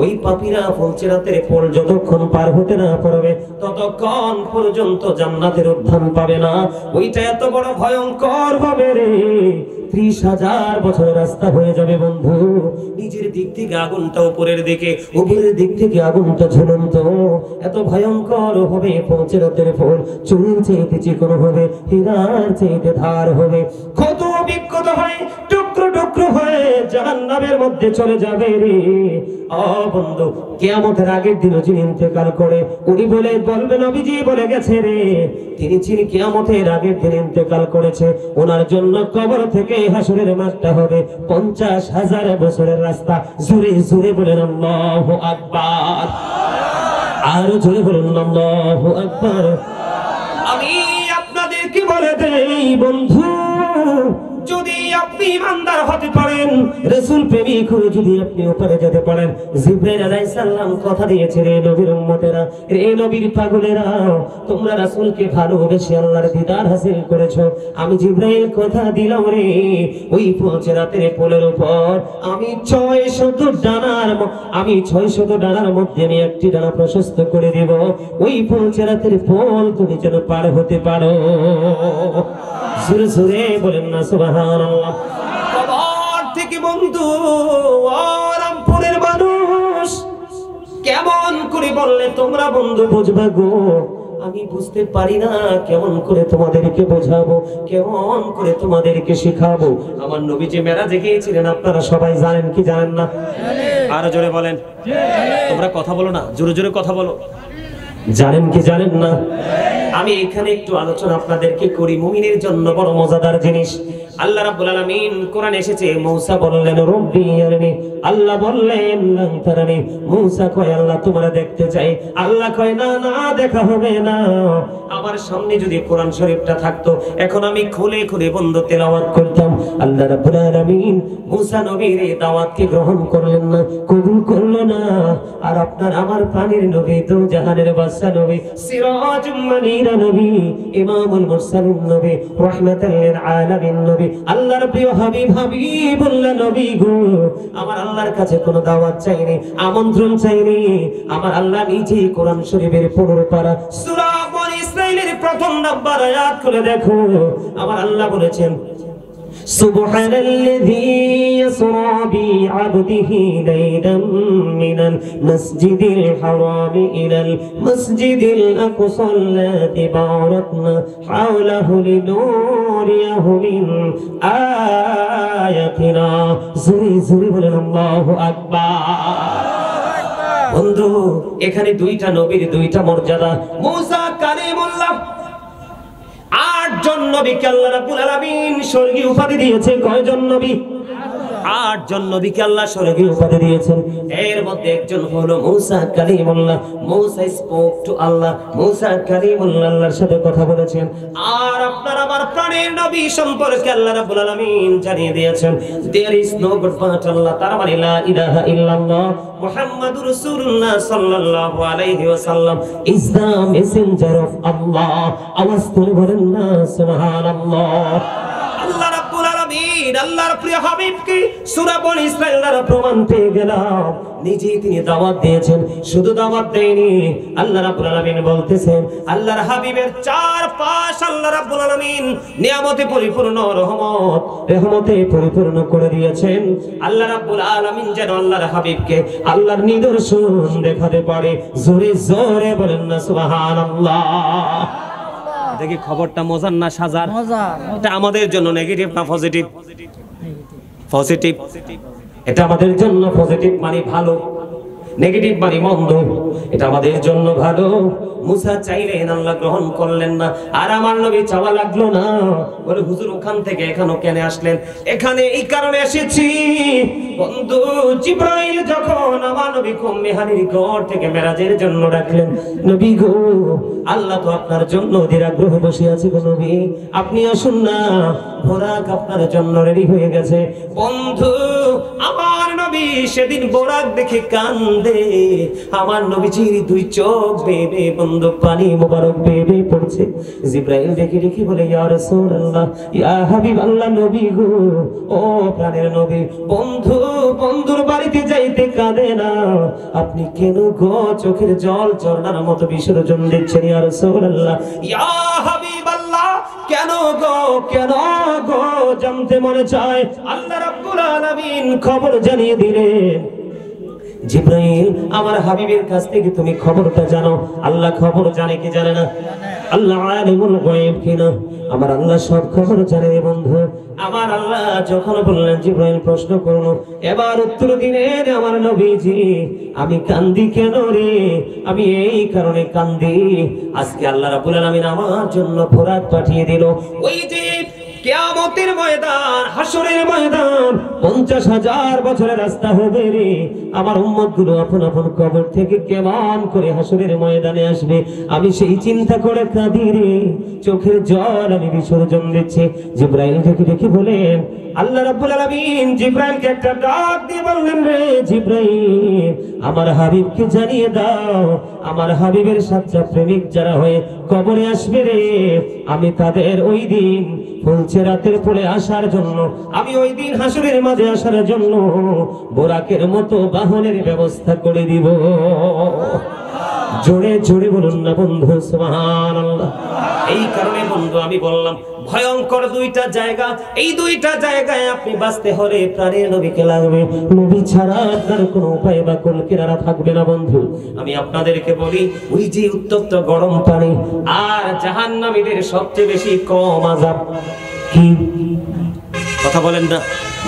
ওই পাপীরা ফুলসিরাতের পোল যতক্ষণ পার হতে না পারবে ততক্ষণ পর্যন্ত জান্নাতের উদ্যান পাবে না। ওইটা এত বড় ভয়ঙ্কর হবে রে, 30,000 বছরের রাস্তা হয়ে যাবে বন্ধু। নিজের দিক থেকে আগুনটা উপরের দিকে, উপরের দিক থেকে আগুনটা ঝুলন্ত, এত ভয়ঙ্কর হবে। ফুলসিরাতের পোল চুল চেয়ে চিকন হবে, হীরার চেয়ে ধার হবে, কত বিক্ষত হয় টুকরো টুকরো হয়ে জাহান্নামের মধ্যে চলে যাবে রে। ও বন্ধু, কিয়ামতের আগের দিন যিনি ইন্তেকাল করে উনি বলবে নবীজি বলে গেছে রে, যিনি কিয়ামতের আগের দিন ইন্তেকাল করেছে ওনার জন্য কবর থেকে হাসরের মাঠটা হবে 50,000 বছরের রাস্তা। জোরে জোরে বলেন আল্লাহু আকবার, আরো জোরে বলেন আল্লাহু আকবার। আমি আপনাদেরকে বলে দেই বন্ধু, যদি আপনি ইমানদার হতে পারেন, রাসূল প্রেমিক হয়ে যদি আপনি উপরে যেতে পারেন, জিবরাইল আলাইহিস সালাম কথা দিয়েছে রে নবীর উম্মতেরা, রে নবীর পাগলেরা, তোমরা রাসূলকে ভালোবেসে আল্লাহর দিদার হাসিল করেছো। আমি জিবরাইল কথা দিলাম রে, ওই ফুলসিরাতের পোলের উপর আমি 600 ডানার মধ্যে আমি একটি ডানা প্রশস্ত করে দেব, ওই ফুলসিরাতের পোল তুমি যেন পার হতে পারো। সুরে সুরে বলেন না সুবহানাল্লাহ। কবর থেকে বন্ধু রামপুরের মানুষ কেমন করে বললে তোমরা বন্ধু বুঝবা গো, আমি বুঝতে পারি না কেমন করে তোমাদেরকে বোঝাবো, কেমন করে তোমাদেরকে শেখাবো। আমার নবী যে মেরাজে গিয়েছিলেন আপনারা সবাই জানেন কি জানেন না? আরো জোরে বলেন, তোমরা কথা বলো না, জোরে জোরে কথা বলো। জানেন কি জানেন না? আমি এখানে একটু আলোচনা আপনাদেরকে করি, মুমিনের জন্য বড় মজাদার জিনিস। আল্লাহ রাব্বুল আলামিন কোরআন এসেছে, মূসা বললেন রব্বি আরনি, আল্লাহ বললেন লান তারানি। মূসা কয় আল্লাহ তোমারে দেখতে চাই, আল্লাহ কয় না না দেখা হবে না। আমার সামনে যদি কোরআন শরীফটা থাকতো এখন আমি খুলে খুলে বন্ধ তেলাওয়াত করতাম। আল্লাহ রাব্বুল আলামিন মূসা নবীর এই দাওয়াতকে গ্রহণ করলেন না, কবুল করলেন না। আর আপনার আমার প্রাণের নবী, দু জাহানের বাদশা নবী, সিরাজুম মুনীরা নবী, ইমামুল মুরসালিন নবী, রাহমাতাল লিল আলামিন নবী, আল্লাহর প্রিয় হাবিব হাবিবুল্লাহ নবী গো, আমার আল্লাহর কাছে কোনো দাওয়াত চাইনি, আমন্ত্রণ চাইনি। আমার আল্লাহ নিজেই কোরআন শরীফের 15 পারা সূরা বনী ইসরাঈলের প্রথম নাম্বার আয়াত করে দেখো, আমার আল্লাহ বলেছেন সুবহানাল্লাযী ইয়াসরা বি'আবদিহি লাইলাম মিনাল মাসজিদিল হারামি ইলাল মাসজিদিল আকসা আল্লাযী বারাকনা হাওলাহু লিনুরিয়াহু মিন আয়াতিনা। জোরে জোরে বলেন আল্লাহু আকবার। বন্ধু, এখানে দুইটা নবীর দুইটা মর্যাদা। মূসা কালিমুল্লাহ, 8 জন নবীকে আল্লাহ রাব্বুল আলামিন স্বর্গীয় উপাধি দিয়েছেন। কয়জন নবী? 8 জন নবীকে আল্লাহ স্বর্গীয় উপাধি দিয়েছেন। এর মধ্যে একজন হলো মূসা কালিমুল্লাহ। মূসা স্পোক টু আল্লাহ, মূসা কালিমুল্লাহ আল্লাহর সাথে কথা বলেছেন। আর আপনার আমার প্রাণের নবী সম্পর্কে আল্লাহ রাব্বুল আলামিন জানিয়ে দিয়েছেন there is no god but Allah, তার মানে লা ইলাহা ইল্লাল্লাহ মুহাম্মাদুর রাসূলুল্লাহ সাল্লাল্লাহু আলাইহি ওয়াসাল্লাম ইজ দা মেসেঞ্জার অফ আল্লাহ। আওয়াজ করে বলেন না সুবহানাল্লাহ। আল্লাহ রাব্বুল আলামিন আল্লাহর প্রিয় হাবিবকে সূরা বনী ইসরাঈল দ্বারা প্রমাণ পেয়ে গেলাম, নিজেই তিনি দাওয়াত দিয়েছেন। শুধু দাওয়াত দেয়নি, আল্লাহ রাব্বুল আলামিন বলতেছেন আল্লাহর হাবিবের চারপাশ আল্লাহ রাব্বুল আলামিন নিয়ামতে পরিপূর্ণ, রহমতে পরিপূর্ণ করে দিয়েছেন। আল্লাহ রাব্বুল আলামিন যেন আল্লাহর হাবিবকে আল্লাহর নিদর্শন দেখাতে পারে। জোরে জোরে বলেন না সুবহানাল্লাহ। দেখি খবরটা মজার না সাজার? এটা আমাদের জন্য নেগেটিভ না পজিটিভ? পজিটিভ। এটা আমাদের জন্য পজিটিভ মানে ভালো, নেগেটিভ মানে মন্দ। এটা আমাদের জন্য ভালো। মুসা চাইলেন, আল্লাহ গ্রহণ করলেন না। আর আমার নবী চাওয়া লাগলো না, বলে হুজুর ওখান থেকে এখানে কেন আসলেন? এখানে এই কারণে এসেছি বন্ধু, জিবরাইল যখন আমার নবী মেহানির ঘর থেকে মেরাজের জন্য ডাকলেন, নবী গো আল্লাহ তো আপনার জন্য অধীর আগ্রহে বসে আছে গো নবী, আপনি আসুন না, বোরাক আপনার জন্য রেডি হয়ে গেছে। বন্ধু, আমার নবী সেদিন বোরাক দেখে কান্দে, আমার নবীজির দুই চোখ বেয়ে বন্ধু পানি মোবারক বেয়ে বেয়ে পড়ছে। জিব্রাইল দেখে দেখে বলে, ইয়া রাসূলুল্লাহ, ইয়া হাবিবাল্লাহ, নবী গো, ও প্রাণের নবী, বন্ধুর বাড়িতে যাইতে কাঁদে না, আপনি কেন গো চোখের জল ঝরনার মতো বিসর্জন দিচ্ছেন? ইয়া রাসূলুল্লাহ, ইয়া হাবিবাল্লাহ, কেন গো জানতে মনে চায়। আল্লাহ রাব্বুল আলামিন খবর জানিয়ে দিলেন, জিব্রাইল, আমার হাবিবের কাছ থেকে তুমি খবরটা জানো। আল্লাহ খবর জানে কি জানে না? আল্লাহ আলিমুল গায়ব কিনা? আমার আল্লাহ সব খবর জানে রে বন্ধু। আমার আল্লাহ যখন বললেন জিব্রাইল প্রশ্ন করলো, এবার উত্তর দিলেন, আমার নবীজি, আমি কান্দি কেন রে? আমি এই কারণে কান্দি, আজকে আল্লাহ রাব্বুল আলামিন আমার জন্য ফোরাত পাঠিয়ে দিল। ওই যে কিয়ামতের ময়দান, হাসরের ময়দান, 50,000 বছরের রাস্তা হবে রে। আমার উম্মতগুলো আপন আপন কবর থেকে কেমন করে হাসরের ময়দানে আসবে, আমি সেই চিন্তা করে কাঁদি রে, চোখের জল আমি বিসর্জন দিচ্ছি। জিব্রাইল দেখে দেখে বলেন, আল্লাহ রাব্বুল আলামিন জিব্রাইলকে একটা ডাক দিয়ে বললেন, রে জিব্রাইল, আমার হাবিবকে জানিয়ে দাও, আমার হাবিবের সাচ্চা প্রেমিক যারা হয়ে কবরে আসবে রে, আমি তাদের ওই দিন ফুলছেরাতের পরে আসার জন্য, আমি ওই দিন হাসরের মাঝে আসার জন্য বোরাকের মতো বাহনের ব্যবস্থা করে দিব। জোরে জোরে বলুন না বন্ধু, সুবহানাল্লাহ। এই কারণে বন্ধু আমি বললাম, ভয়ঙ্কর দুইটা জায়গা, এই দুইটা জায়গায় আপনি বাঁচতে হলে প্রাণের নবীকে লাগবে। নবী ছাড়া আপনার কোনো উপায় বা কুল কিনারা থাকবে না বন্ধু। আমি আপনাদেরকে বলি, ওই যে উত্তপ্ত গরম পানি আর জাহান্নামীদের সবচেয়ে বেশি কম আযাব কি? কথা বলেন না?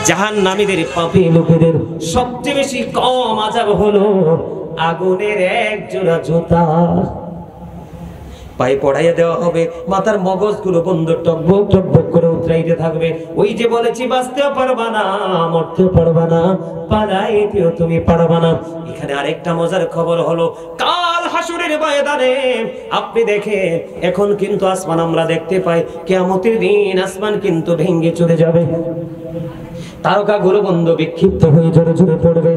জাহান্নামীদের পাপী লোকেদের সবচেয়ে বেশি কম আযাব হলো আগুনের এক জোড়া জুতা পায়ে পড়াইয়া দেওয়া হবে, মাথার মগজগুলো বন্ধ টকবক টকবক করে উতরাইতে থাকবে। ওই যে বলেছি, বাঁচতেও পারবা না, মরতেও পারবা না, পালাইতেও তুমি পারবা না। এখানে আরেকটা মজার খবর হলো, কাল হাসরের ময়দানে আপনি দেখেন, এখন কিন্তু আসমান আমরা দেখতে পাই, কিয়ামতের দিন আসমান কিন্তু ভেঙে চলে যাবে, তারকাগুলো বন্ধ বিক্ষিপ্ত হয়ে জোরে জোরে পড়বে,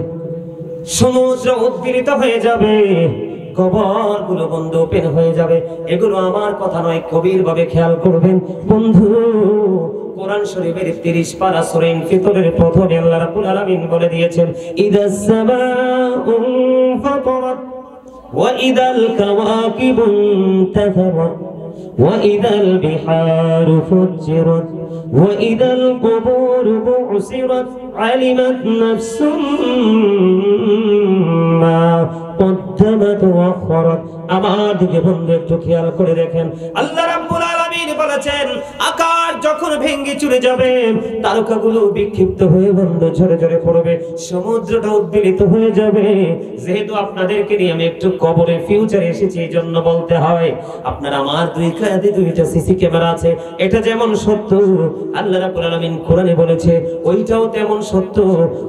সমুদ্র উদ্গীরিত হয়ে যাবে, কবরগুলো বন্ধ ওপেন হয়ে যাবে। এগুলো আমার কথা নয়, গভীর ভাবে খেয়াল করবেন বন্ধু। কোরআন শরীফের 30 পারা সূরা ইনফিতরের প্রথমে আল্লাহ রাব্বুল আলামিন বলে দিয়েছেন, ইদাস সামাউ ফাতারাত ওয়া ইদাল কাওয়াকিবু ইনতাসারাত ওয়া ইদাল বিহারু ফুজ্জিরাত ওয়া ইদাল কুবুরু বু'সিরাত আলিমাত নাফসুম মা কদ্দামাত ওয়া আখরাত। আমার দিকে বন্ধু একটু খেয়াল করে দেখেন, আল্লাহ রাব্বুল আলামিন বলেছেন, আকাশ যখন ভেঙে চুরে যাবে, তারকাগুলো বিক্ষিপ্ত হয়ে বন্ধ ঝরে ঝরে পড়বে, সমুদ্রটা উদ্বেলিত হয়ে যাবে। যেহেতু আপনাদেরকে নিয়ে আমি একটু কবরে ফিউচারে এসেছি, এই জন্য বলতে হয়, আপনার আমার দুই কাঁধে দুইটা সিসি ক্যামেরা আছে, এটা যেমন সত্য আল্লাহ রাব্বুল আলামিন কোরআনে বলেছে, ওইটাও তেমন সত্য।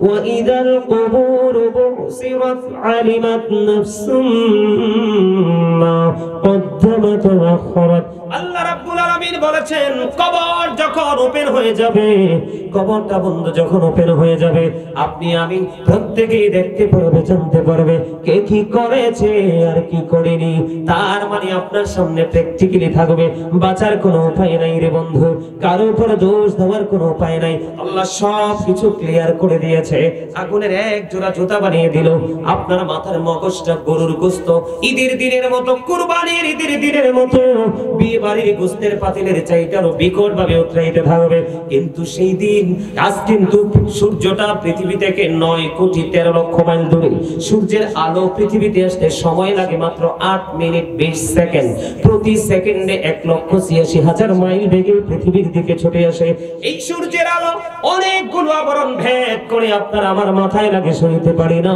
ওয়া ইদাল কুবুরু বু'সিরাত আলিমাত নাফসুম মা কদ্দামাত ওয়া আখরাত। আল্লাহ রাব্বুল আলামিন বলেছেন, কবর যখন ওপেন হয়ে যাবে, কবরটা বন্ধ যখন ওপেন হয়ে যাবে, আপনি আমি প্রত্যেকেই দেখতে পারবে, জানতে পারবে কে কি করেছে আর কি করেনি। তার মানে আপনার সামনে প্র্যাকটিক্যালি থাকবে, বাঁচার কোনো উপায় নাই রে বন্ধু, কারো উপর দোষ দেওয়ার কোনো উপায় নাই। আল্লাহ সব কিছু ক্লিয়ার করে দিয়েছে, আগুনের এক জোড়া জুতা বানিয়ে দিল, আপনার মাথার মগজটা গরুর গোশত, ঈদের দিনের মতো, কুরবানির ঈদের দিনের মতো, বাড়ির গোস্তের পাতিলের চাইতে আরো বিকট ভাবে উতরাইতে থাকবে। কিন্তু সেই দিন, আজ কিন্তু সূর্যটা পৃথিবী থেকে 9,13,00,000 মাইল দূরে, সূর্যের আলো পৃথিবীতে আসতে সময় লাগে মাত্র 8 মিনিট 20 সেকেন্ড। প্রতি সেকেন্ডে 1,86,000 মাইল বেগে পৃথিবীর দিকে ছুটে আসে। এই সূর্যের আলো অনেকগুলো আবরণ ভেদ করে আপনার আমার মাথায় লাগে, সইতে পারি না।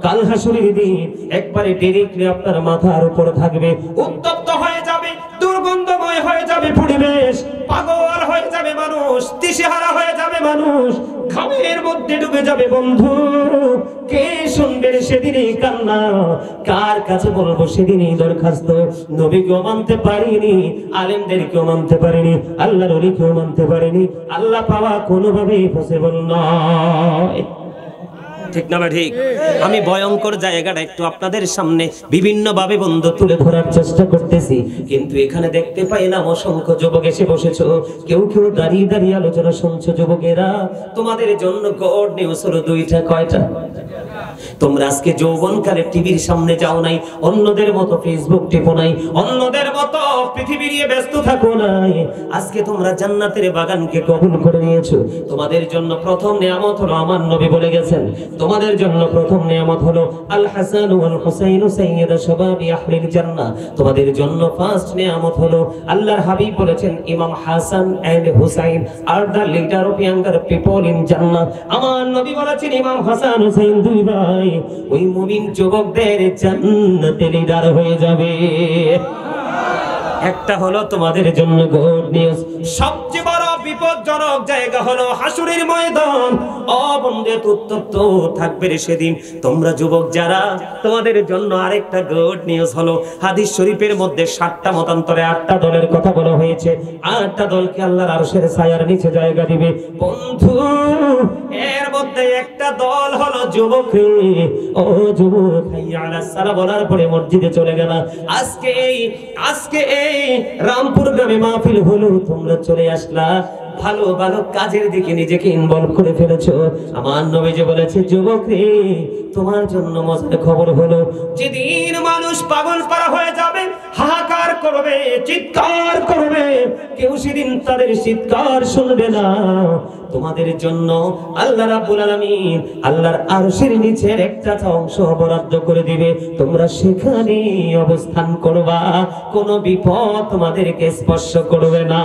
কাল হাসরের দিন একবারে ডিরেক্টলি আপনার মাথার উপরে থাকবে, উত্তপ্ত হয়ে যাবে, দুর্গন্ধময় হয়ে যাবে পরিবেশ, পাগল হয়ে যাবে মানুষ, দিশেহারা হয়ে যাবে মানুষ, ঘামের মধ্যে ডুবে যাবে বন্ধু। কে শুনবে সেদিনই কান্না, কার কাছে বলবো সেদিনই দরখাস্ত। নবীকেও মানতে পারিনি, আলেমদেরকেও মানতে পারিনি, আল্লাহর ওলিকেও মানতে পারিনি, আল্লাহ পাওয়া কোনোভাবেই পসিবল নয়। ঠিক না ঠিক? আমি ভয়ঙ্কর জায়গাটা একটু আপনাদের সামনে বিভিন্ন ভাবে বন্ধু তুলে ধরার চেষ্টা করতেছি, কিন্তু এখানে দেখতে পাইলাম অসংখ্য যুবক এসে বসেছো, কেউ কেউ দাঁড়িয়ে দাঁড়িয়ে আলোচনা শুনছো। যুবকেরা, তোমাদের জন্য গড নিউজ হলো দুইটা। কয়টা? তোমরা আজকে যৌবনকালে টিভির সামনে যাও নাই, অন্যদের মতো ফেসবুক টিপো নাই, অন্যদের মতো পৃথিবী নিয়ে ব্যস্ত থাকো নাই। আজকে তোমরা জান্নাতের বাগানকে কবুল করে নিয়েছো। তোমাদের জন্য প্রথম নিয়ামত হলো, আমার নবী বলে গেছেন, তোমাদের জন্য প্রথম নিয়ামত হলো আল হাসান ওয়াল হুসাইন সাইয়্যিদা শাবাবি আহলিল জান্নাহ। তোমাদের জন্য ফার্স্ট নিয়ামত হলো, আল্লাহর হাবিব বলেছেন, imam Hasan and Hussain are the leader of younger people in Jannah. আমার নবী বলেছেন, ইমাম হাসান হুসাইন দুই ভাই ওই মুমিন যুবকদের জান্নাতে লিডার হয়ে যাবে। একটা হলো তোমাদের জন্য গুড নিউজ। সবচেয়ে বড় বিপজ্জনক জায়গা হলো হাসরের ময়দান। অবন্ধে উত্তপ্ত থাকবে সেদিন। তোমরা যুবক যারা, তোমাদের জন্য আরেকটা গুড নিউজ হলো, হাদিস শরীফের মধ্যে 7টা মতান্তরে 8টা দলের কথা বলা হয়েছে। 8টা দলকে আল্লাহর আরশের ছায়ার নিচে জায়গা দিবে। বন্ধু, এর মধ্যে একটা দল হলো যুবক। ও যুবক, হাইয়া আলাস সালাহ বলার পরে মসজিদে চলে গেল। আজকে এই রামপুর গ্রামে মাহফিল হলো, তোমরা চলে আসলা, ভালো ভালো কাজের দিকে নিজেকে ইনভলভ করে ফেলেছো। আমার নবী যে বলেছে, যুবক রে, তোমার জন্য মজার খবর হলো, যেদিন মানুষ পাগল পারা হয়ে যাবে, হাহাকার করবে, চিৎকার করবে, কেউ সেদিন তাদের চিৎকার শুনবে না। তোমাদের জন্য আল্লাহ রাব্বুল আলামিন আল্লাহর আরশের নিচের একটা অংশ বরাদ্দ করে দিবে। তোমরা সেখানে অবস্থান করবা, কোনো বিপদ তোমাদেরকে স্পর্শ করবে না।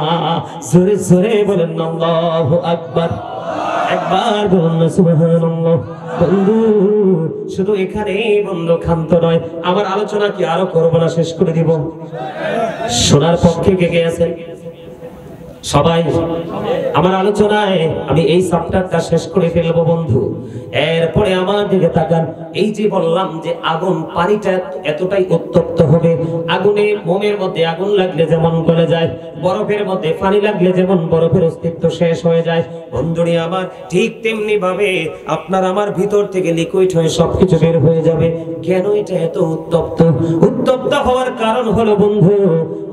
জোরে জোরে বলেন আল্লাহু আকবার। একবার বলুন সুবহানাল্লাহ। বন্ধু, শুধু এখানে বন্ধু ক্ষান্ত নয়, আমার আলোচনা কি আরো করবো না, শেষ করে দিব? শোনার পক্ষে কে কে আছেন? সবাই? আমার আলোচনায় আমি এই চ্যাপ্টারটা শেষ করে ফেলবো বন্ধু। এরপরে আমার দিকে তাকান। এই যে বললাম যে আগুন, পানিটা এতটাই উত্তপ্ত হবে, আগুনে, মোমের মধ্যে আগুন লাগলে যেমন গলে যায়, বরফের মধ্যে পানি লাগলে যেমন বরফের অস্তিত্ব শেষ হয়ে যায়, বন্ধুরে আমার, ঠিক তেমনি ভাবে আপনার আমার ভিতর থেকে লিকুইড হয়ে সবকিছু বের হয়ে যাবে। কেন এটা এত উত্তপ্ত? উত্তপ্ত হওয়ার কারণ হলো বন্ধু,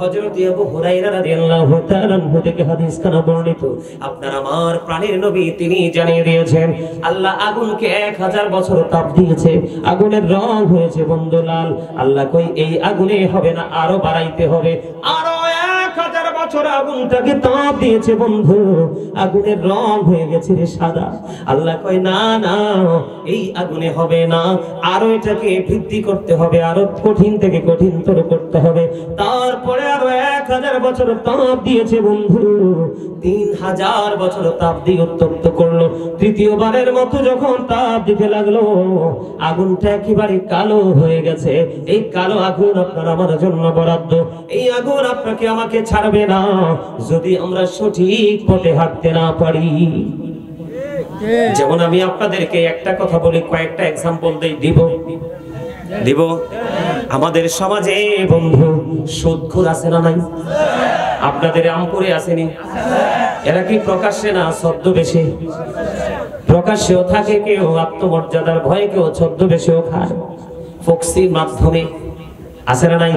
হযরত আবু হুরায়রা রাদিয়াল্লাহু তাআলা থেকে হাদিস খানা বর্ণিত, আপনার আমার প্রাণের নবী তিনি জানিয়ে দিয়েছেন, আল্লাহ আগুনকে 1000 বছর তাপ দিয়েছে, আগুনের রং হয়েছে বন্ধু লাল। আল্লাহ কই এই আগুনে হবে না, আরো বাড়াইতে হবে, আরো 1000 বছর আগুনটাকে তাপ দিয়েছে বন্ধু, আগুনের রং হয়ে গেছে রে সাদা। আল্লাহ কই না না, এই আগুনে হবে না, আরো এটাকে বৃদ্ধি করতে হবে, আরো কঠিন থেকে কঠিনতর করতে হবে। তারপরে আরো 1000 বছর তাপ দিয়েছে বন্ধু, 3000 বছর তাপ দিয়ে উত্তপ্ত করলো। তৃতীয়বারের মতো যখন তাপ দিতে লাগলো, আগুনটা একেবারে কালো হয়ে গেছে। এই কালো আগুন আপনার আমার জন্য বরাদ্দ। এই আগুন আপনাকে আমাকে ছাড়বে না যদি আমরা সঠিক পথে হাঁটতে না পারি। যেমন আমি আপনাদেরকে একটা কথা বলি, কয়েকটা এক্সাম্পল দিব। আমাদের সমাজে বন্ধু সুদখোর আছে না নাই? আপনাদের আমপুরে আসেনি? এরা কি প্রকাশ্যে না ছদ্মবেশে? প্রকাশ্যেও থাকে কেউ, আত্মমর্যাদার ভয়ে কেউ ছদ্মবেশেও খায়, ফক্সির মাধ্যমে আছে না নাই?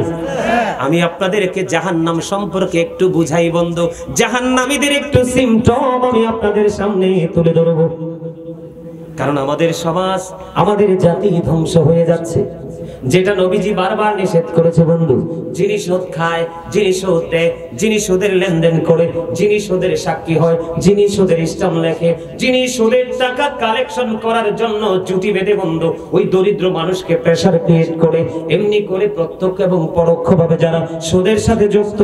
আমি আপনাদেরকে জাহান্নাম সম্পর্কে একটু বুঝাই বন্ধু। জাহান্নামীদের একটু সিম্পটম আমি আপনাদের সামনে তুলে ধরবো, কারণ আমাদের সমাজ, আমাদের জাতি ধ্বংস হয়ে যাচ্ছে। যেটা নবীজি বারবার নিষেধ করেছে বন্ধু, যিনি সুদ খায়, যিনি সুদ দেয়, যিনি সুদের লেনদেন করে, যিনি সুদের সাক্ষী হয়, যিনি সুদের স্ট্যাম্প লেখে, যিনি সুদের টাকা কালেকশন করার জন্য জুটি বেঁধে বন্ধু ওই দরিদ্র মানুষকে প্রেসার ক্রিয়েট করে, এমনি করে প্রত্যক্ষ এবং পরোক্ষভাবে যারা সুদের সাথে যুক্ত,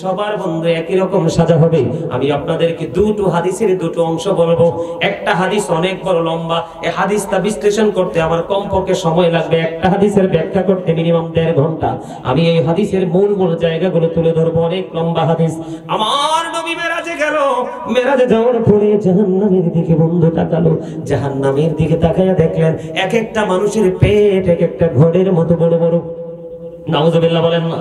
সবার বন্ধু একই রকম সাজা হবে। আমি আপনাদেরকে দুটো হাদিসের দুটো অংশ বলবো। একটা হাদিস অনেক বড় লম্বা, এই হাদিসটা বিশ্লেষণ করতে আমার কমপক্ষে সময় লাগবে, একটা হাদিসের ব্যাখ্যা করতে মিনিমাম 1.5 ঘন্টা। আমি এই হাদিসের মূল জায়গাগুলো তুলে ধরবো, অনেক লম্বা হাদিস। আমার নবী মেরাজে গেল, মেরাজে যাওয়ার পরে জাহান্নামের দিকে বন্ধু তাকালো, জাহান্নামের দিকে তাকায়া দেখলেন এক একটা মানুষের পেট এক একটা ঘরের মতো বড় বড়। নাউজুবিল্লাহ বলেন না?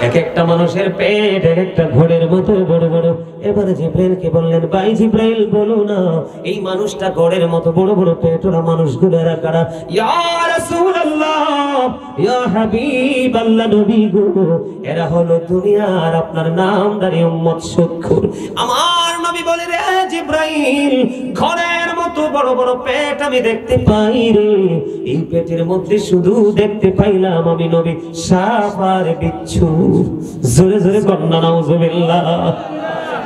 এক একটা মানুষের পেট এক একটা ঘরের মতো বড় বড়। এবারে জিব্রাইলকে বললেন, ভাই জিব্রাইল বলো না, এই মানুষটা গড়ের মতো বড় বড় পেটওয়ালা মানুষগুলো এরা কারা? ইয়া রাসূলুল্লাহ, ইয়া হাবিবাল্লাহ, নবী গো, এরা হলো দুনিয়ার আপনার নামদারি উম্মত সুদখোর। আমার নবী বলে, রে জিব্রাইল, ঘরের মতো বড় বড় পেট আমি দেখতে পাই রে, এই পেটের মধ্যে শুধু দেখতে পাইলাম আমি নবী সাপ আর বিচ্ছু। জোরে জোরে কন্যা নাউজুবিল্লাহ।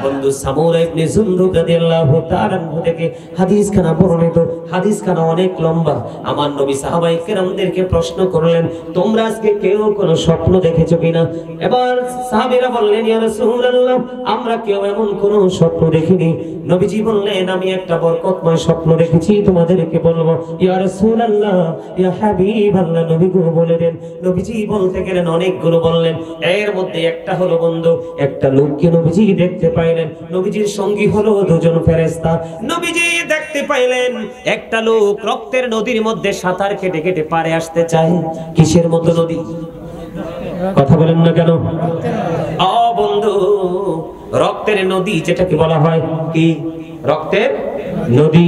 বন্ধু সামুরা ইবনে জুনদুব রাদিয়াল্লাহু তাআলা থেকে হাদিস খানা বর্ণিত, হাদিস খানা অনেক লম্বা। আমার নবী সাহাবায়ে কেরামদেরকে প্রশ্ন করলেন, তোমরা আজকে কেউ কোনো স্বপ্ন দেখেছো কিনা? এবার সাহাবীরা বললেন, ইয়া রাসূলুল্লাহ, আমরা কেউ এমন কোনো স্বপ্ন দেখিনি। নবীজি বললেন, আমি একটা বরকতময় স্বপ্ন দেখেছি, তোমাদেরকে বলবো। ইয়া রাসূলুল্লাহ, ইয়া হাবিবাল্লাহ, নবী গো বলে দেন। নবীজি বলতে গেলেন অনেকগুলো বললেন, এর মধ্যে একটা হলো বন্ধু, একটা লোককে নবীজি দেখতে পাইলেন। নবীজির সঙ্গী হলো দুজন ফেরেশতা। নবীজি দেখতে পাইলেন একটা লোক রক্তের নদীর মধ্যে সাঁতার কেটে কেটে পারে আসতে চায়। কিসের মতো নদী? কথা বলেন না কেন? ও বন্ধু, রক্তের নদী যেটাকে বলা হয় কি? রক্তের নদী।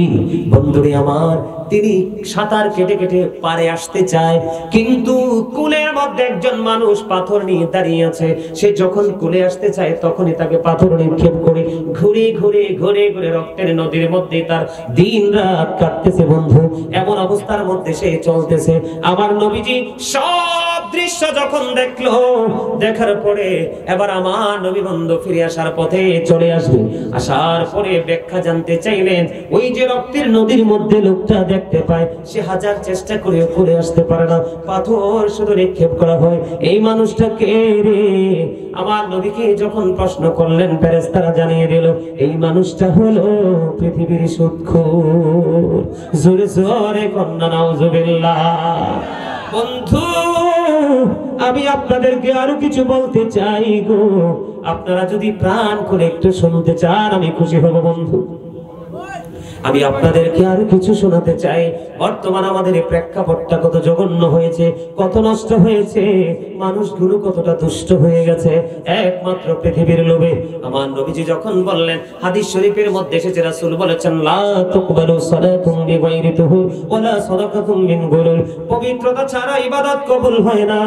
বন্ধুরে আমার, তিনি সাঁতার কেটে কেটে পারে আসতে চায়, কিন্তু কুলের মধ্যে একজন মানুষ পাথর নিয়ে দাঁড়িয়ে আছে। সে যখন কুলে আসতে চায় তখনই তাকে পাথর নিক্ষেপ করে ঘুরে ঘুরে ঘুরে ঘুরে রক্তের নদীর মধ্যে তার দিন রাত কাটতেছে। বন্ধু, এমন অবস্থার মধ্যে সে চলতেছে। আমার নবীজি সব দৃশ্য যখন দেখলো, দেখার পরে এবার আমার নবী বন্ধু ফিরে আসার পথে চলে আসবে। আসার পরে ব্যাখ্যা জানতে চাইলেন, ওই যে রক্তের নদীর মধ্যে লোকটা দেখতে পায়, সে হাজার চেষ্টা করে উপরে আসতে পারে না, পাথর শুধু নিক্ষেপ করা হয়। এই মানুষটা কে রে? আমার নবীকে যখন প্রশ্ন করলেন, ফেরেশতারা জানিয়ে দিল, এই মানুষটা হলো পৃথিবীর সুদখোর। জোরে জোরে কন্যা নাউজুবিল্লাহ। বন্ধু, আমি আপনাদেরকে আরো কিছু বলতে চাই গো, আপনারা যদি প্রাণ করে একটু শুনতে চান আমি খুশি হব। বন্ধু, আমি আপনাদেরকে আরো কিছু শোনাতে চাই। বর্তমান আমাদের এই প্রেক্ষাপটটা কত জঘন্য হয়েছে, কত নষ্ট হয়েছে, মানুষগুলো কতটা দুষ্ট হয়ে গেছে একমাত্র পৃথিবীর লোভে। আমার নবীজি যখন বললেন, হাদিস শরীফের মধ্যে এসেছে, রাসূল বলেছেন, লা তুকবালু সালাতুন বিগাইরি তুহু ওয়ালা সাদাকাতুন মিন গুলুল। পবিত্রতা ছাড়া ইবাদত কবুল হয় না,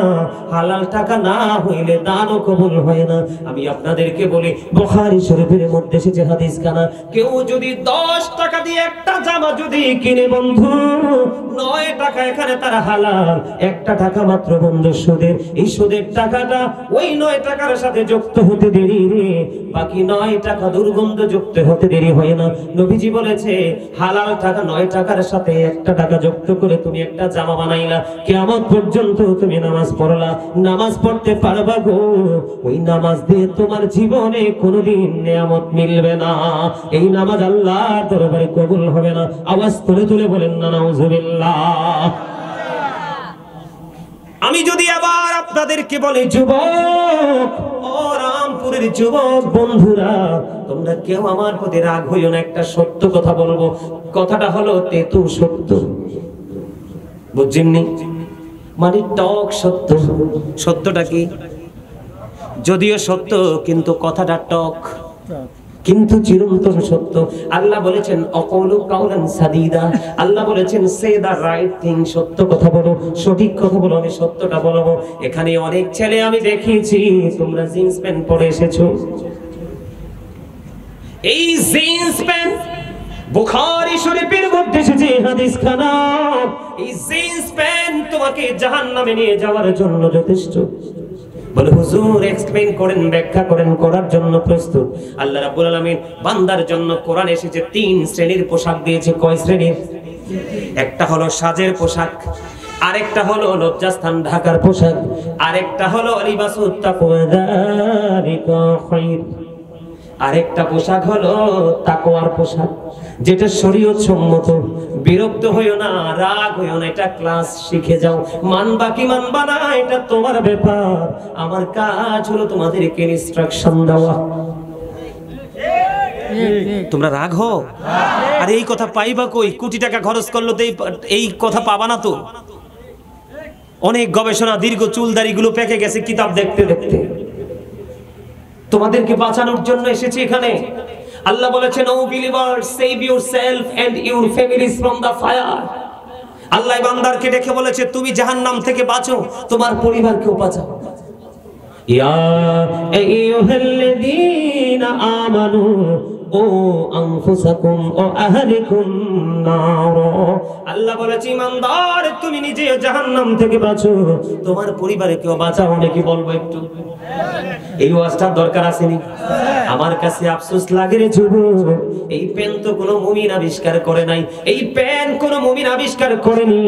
হালাল টাকা না হইলে দানও কবুল হয় না। আমি আপনাদেরকে বলি, বুখারী শরীফের মধ্যে এসেছে হাদিস খানা, কেউ যদি 10 টাকা দিয়ে একটা জামা যদি কিনে বন্ধু, 9 টাকা এখানে তার হালাল, 1 টাকা মাত্র বন্ধু সুদের। এই সুদের টাকাটা ওই 9 টাকার সাথে যুক্ত হতে দেরি রে, বাকি 9 টাকা দুর্গন্ধ যুক্ত হতে দেরি হয় না। নবীজি বলেছে, হালাল টাকা 9 টাকার সাথে 1 টাকা যুক্ত করে তুমি একটা জামা বানাইলা, কিয়ামত পর্যন্ত তুমি নামাজ পড়লা, নামাজ পড়তে পারবা গো, ওই নামাজ দিয়ে তোমার জীবনে কোনোদিন নিয়ামত মিলবে না। এই নামাজ আল্লাহর দরবারে কবুল হবে না। আওয়াজ তুলে তুলে বলেন না নাউজুবিল্লাহ। আমি যদি আবার আপনাদেরকে বলি, যুবক ও রামপুরের যুবক বন্ধুরা, তোমরা কেউ আমার প্রতি রাগ হইও না, একটা সত্য কথা বলবো। কথাটা হলো তেতু সত্য, বুঝছেননি? মানে টক সত্য। সত্যটা কি? যদিও সত্য কিন্তু কথাটা টক, কিন্তু চিরন্তন সত্য। আল্লাহ বলেছেন, অকৌলু কাউলান সাদিদা, আল্লাহ বলেছেন সে দা রাইট থিং, সত্য কথা বলো, সঠিক কথা বলো, আমি সত্যটা বলবো। এখানে অনেক ছেলে আমি দেখিয়েছি, তোমরা জিন্স প্যান্ট পরে এসেছো। এই জিন্স প্যান্ট বুখারী শরীফের মধ্যে এসেছে হাদিস খানা, এই জিন্স প্যান্ট তোমাকে জাহান্নামে নিয়ে যাওয়ার জন্য যথেষ্ট। বলে হুজুর এক্সপ্লেইন করেন, ব্যাখ্যা করেন, করার জন্য প্রস্তুত। আল্লাহ রাব্বুল আলামিন বান্দার জন্য কোরআন এসেছে 3 শ্রেণীর পোশাক দিয়েছে। কয় শ্রেণীর? একটা হলো সাজের পোশাক, আরেকটা হলো লজ্জাস্থান ঢাকার পোশাক, আরেকটা হলো লিবাসুত তাকওয়া যালিকা খায়র, আরেকটা পোশাক হলো তাকওয়ার পোশাক, যেটা শরীয়ত সম্মত। বিরক্ত হইও না, রাগ হইও না, এটা ক্লাস শিখে যাও। মানবা কি মানবা না এটা তোমার ব্যাপার, আমার কাজ হলো তোমাদেরকে ইনস্ট্রাকশন দেওয়া। তোমরা রাগ হও? আর এই কথা পাইবা কই? কোটি টাকা খরচ করলো তো এই কথা পাবা না তো। অনেক গবেষণা, দীর্ঘ চুলদারি গুলো পেকে গেছে কিতাব দেখতে দেখতে। তোমাদেরকে বাঁচানোর জন্য এসেছি এখানে। আল্লাহ বলেছেন, O believers, save yourself and your families from the fire. আল্লাহ বান্দারকে দেখে বলেছে, তুমি জাহান্নাম থেকে বাঁচো, তোমার পরিবারকেও বাঁচাও। ইয়া আইয়ুহাল্লাযীনা আমানু ও আনফুসাকুম ও আহলিকুম নার। আল্লাহ বলেছে, ইমানদার তুমি নিজে জাহান্নাম থেকে বাঁচো, তোমার পরিবারকেও বাঁচাও। নাকি বলবো একটু? এই ওয়াজটা দরকার আসেনি? আমার কাছে আফসোস লাগে রে যুবক, এই পেন তো কোনো মুমিন আবিষ্কার করে নাই, এই পেন কোনো মুমিন আবিষ্কার করেনি।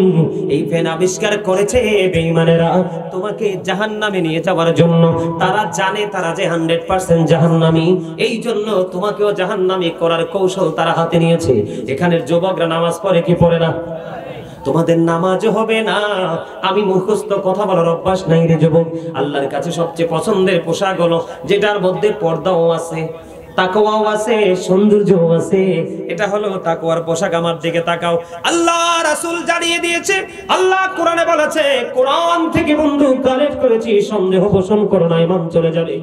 এই পেন আবিষ্কার করেছে বেঈমানেরা, তোমাকে জাহান্নামে নিয়ে যাওয়ার জন্য। তারা জানে তারা যে 100% জাহান্নামী, এই জন্য তোমাকেও জাহান্নামী করার কৌশল তারা হাতে নিয়েছে। এখানের যুবকরা নামাজ পড়ে কি পড়ে না? তোমাদের নামাজ হবে না। আমি মুখস্থ কথা বলার অভ্যাস নাই রে যুবক। আল্লাহর কাছে সবচেয়ে পছন্দের পোশাক হলো যেটার মধ্যে পর্দাও আছে, তাকওয়াও আছে, সৌন্দর্যও আছে। এটা হলো তাকওয়ার পোশাক। আমার দিকে তাকাও। আল্লাহ রাসূল জানিয়ে দিয়েছে, আল্লাহ কোরআনে বলেছে, কোরআন থেকে বন্ধু কালেক্ট করেছি, সন্দেহ পোষণ করো না, ঈমান চলে যাবে।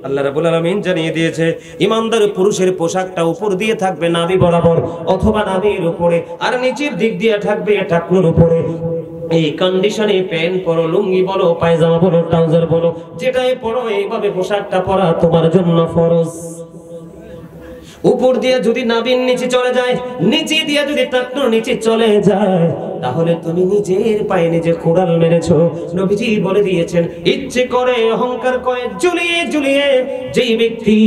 আল্লাহ রাব্বুল আলামিন জানিয়ে দিয়েছে, ঈমানদার পুরুষের পোশাকটা উপর দিয়ে থাকবে নাভি বরাবর অথবা নাভির উপরে, আর নিচের দিক দিয়ে থাকবে টাকনুর উপরে। এই কন্ডিশনে প্যান্ট পরো, লুঙ্গি বলো, পায়জামা বলো, ট্রাউজার বলো, যেটাই পরো, এইভাবে পোশাকটা পরা তোমার জন্য ফরজ। উপর দিয়ে যদি নাভির নিচে চলে যায়, নিচে দিয়ে যদি টাকনুর নিচে চলে যায়, তাহলে তুমি নিজের পায়ে নিজে কোড়াল মেরেছো। নবীজি বলে দিয়েছেন, ইচ্ছে করে অহংকার করে ঝুলিয়ে ঝুলিয়ে যেই ব্যক্তি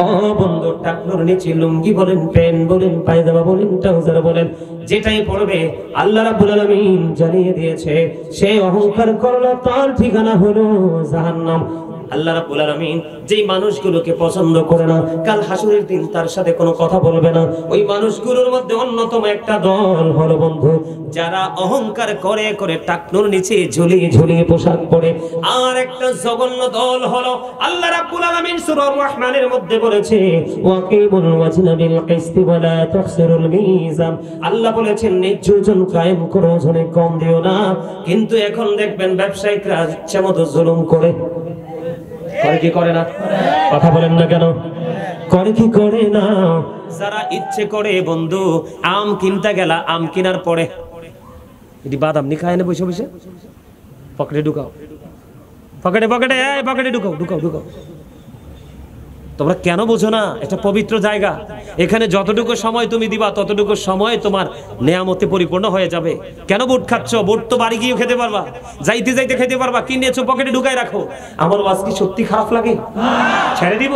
অবন্ধ টাকনুর নিচে লুঙ্গি বলেন, প্যান্ট বলেন, পায়জামা বলেন, ট্রাউজার বলেন, যেটাই পড়বে, আল্লাহ রাব্বুল আলামিন জানিয়ে দিয়েছে, সে অহংকার করলো, তার ঠিকানা হলো জাহান্নাম। আল্লাহ রাব্বুল আলামিন যেই মানুষগুলোকে পছন্দ করে না, কাল হাসরের দিন তার সাথে কোনো কথা বলবে না। ওই মানুষগুলোর মধ্যে অন্যতম একটা দল হলো বন্ধু, যারা অহংকার করে করে টাকনুর নিচে ঝুলিয়ে ঝুলিয়ে পোশাক পরে। আর একটা জঘন্য দল হলো, আল্লাহ রাব্বুল আলামিন সূরা রহমানের মধ্যে বলেছে, ওয়াকিমুল ওয়াজনা বিল কিসতি ওয়া লা তাখসিরুল মিজান। আল্লাহ বলেছেন, ন্যায্য ওজন কায়েম করো, ওজনে কম দিও না। কিন্তু এখন দেখবেন ব্যবসায়িকরা ইচ্ছামতো জুলুম করে। করে কি করে না? কথা বলেন না কেন? করে কি করে না? যারা ইচ্ছে করে বন্ধু, আম কিনতে গেলা, আম কেনার পরে এটি বাদাম নি খায় না, বসে বসে পকেটে ঢুকাও, পকেটে পকেটে পকেটে ঢুকাও ঢুকাও ঢুকাও। তোমরা কেন বোঝো না? এটা পবিত্র জায়গা, এখানে যতটুকু সময় তুমি দিবা ততটুকু সময় তোমার নেয়ামতে পরিপূর্ণ হয়ে যাবে। কেন বুট খাচ্ছ? বুট তো বাড়ি গিয়েও খেতে পারবা, যাইতে যাইতে খেতে পারবা, কিনেছো পকেটে ঢুকাই রাখো। আমার ওয়াজ কি সত্যি খারাপ লাগে? ছেড়ে দিব?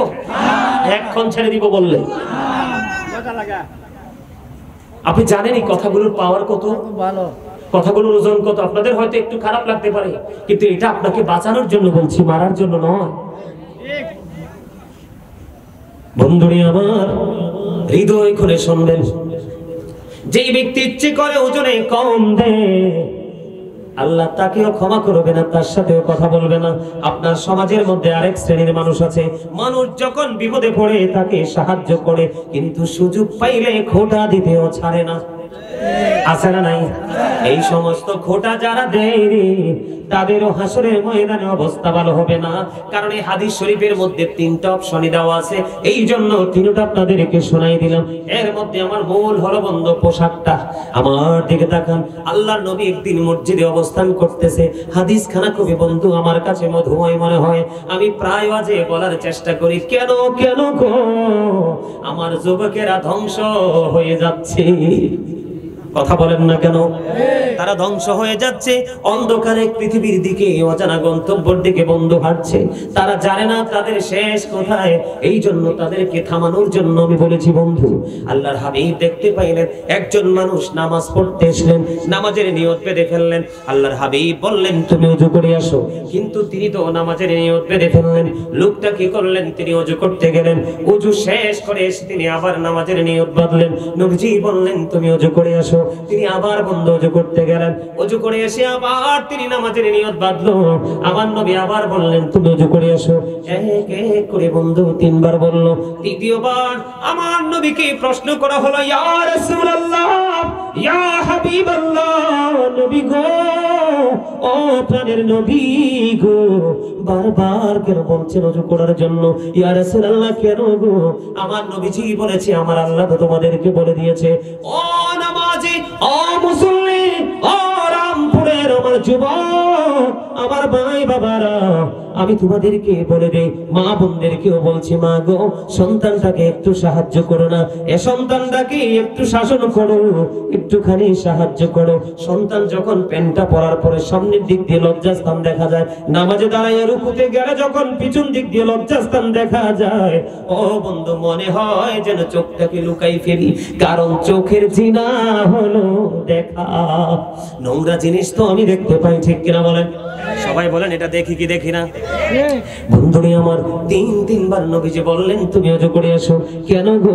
এখন ছেড়ে দিব বললে? আপনি জানেন এই কথাগুলোর পাওয়ার কত, কথাগুলোর ওজন কত? আপনাদের হয়তো একটু খারাপ লাগতে পারে, কিন্তু এটা আপনাকে বাঁচানোর জন্য বলছি, মারার জন্য নয়। বন্ধুরে আমার, হৃদয় খুলে শুনবেন, যেই ব্যক্তি ইচ্ছে করে ওজনে কম দেয়, আল্লাহ তাকেও ক্ষমা করবে না, তার সাথেও কথা বলবে না। আপনার সমাজের মধ্যে আরেক শ্রেণীর মানুষ আছে, মানুষ যখন বিপদে পড়ে তাকে সাহায্য করে, কিন্তু সুযোগ পাইলে খোঁটা দিতেও ছাড়ে না। আছে না নাই? এই সমস্ত খোঁটা যারা দেয় রে, তাদেরও হাসরের ময়দানে অবস্থা ভালো হবে না। কারণ এই হাদিস শরীফের মধ্যে 3টা অপশনই দেওয়া আছে, এই জন্য 3টা আপনাদেরকে শোনাই দিলাম। এর মধ্যে আমার মূল হলো বন্ধ পোশাকটা। আমার দিকে তাকান, আল্লাহর নবী একদিন মসজিদে অবস্থান করতেছে, হাদিস খানা খুবই বন্ধু আমার কাছে মধুময় মনে হয়। আমি প্রায় আজে বলার চেষ্টা করি, কেন কেন গো আমার যুবকেরা ধ্বংস হয়ে যাচ্ছে। কথা বলেন না কেন? তারা ধ্বংস হয়ে যাচ্ছে, অন্ধকারে পৃথিবীর দিকে, অজানা গন্তব্যের দিকে বন্ধু হাঁটছে। তারা জানে না তাদের শেষ কোথায়, এই জন্য তাদেরকে থামানোর জন্য আমি বলেছি বন্ধু, আল্লাহর হাবিব দেখতে পাইলেন একজন মানুষ নামাজ পড়তে এসলেন, নামাজের নিয়ত বেঁধে ফেললেন। আল্লাহর হাবিব বললেন, তুমি ওযু করে আসো, কিন্তু তিনি তো নামাজের নিয়ত বেঁধে ফেললেন। লোকটা কি করলেন? তিনি ওযু করতে গেলেন, ওযু শেষ করে এসে তিনি আবার নামাজের নিয়ত বাঁধলেন। নবীজি বললেন, তুমি ওযু করে আসো, এসো। তিনি আবার বন্ধ ওযু করতে গেলেন। ওযু করে এসে আবার তিনি নামাজের নিয়ত বাঁধলো। আমার নবী আবার বললেন তুমি ওযু করে এসো। এক এক করে বন্ধু তিনবার বলল। তৃতীয়বার আমার নবীকে প্রশ্ন করা হলো, ইয়া রাসূলুল্লাহ, ইয়া হাবিবাল্লাহ, নবী গো, ও প্রাণের নবী গো, বারবার কেন বলছেন ওযু করার জন্য? ইয়া রাসূলুল্লাহ, কেন গো? আমার নবীজি বলেছে আমার আল্লাহ তো তোমাদেরকে বলে দিয়েছে, ও নামাজি, ও মুসল্লি, ও রামপুরের আমার যুবক, আমার ভাই বাবারা, আমি তোমাদেরকে বলে দেই, মা বোনদেরকেও বলছি, মা গো, সন্তানটাকে একটু সাহায্য করো না, এ সন্তানটাকে একটু শাসন করো, একটুখানি সাহায্য করো। সন্তান যখন প্যান্টটা পরার পরে সামনের দিক দিয়ে লজ্জাস্থান দেখা যায়, নামাজে দাঁড়ায় রুকুতে গেলে যখন পিছন দিক দিয়ে লজ্জাস্থান দেখা যায়, ও বন্ধু মনে হয় যেন চোখটাকে লুকাই ফেলি, কারণ চোখের জিনা হলো দেখা। নোংরা জিনিস তো আমি দেখতে পাই, ঠিক কিনা বলেন? সবাই বলেন এটা দেখি কি দেখি না? বন্ধুরে আমার, তিনবার নবীজি বললেন তুমি ওযু করে এসো। কেন গো?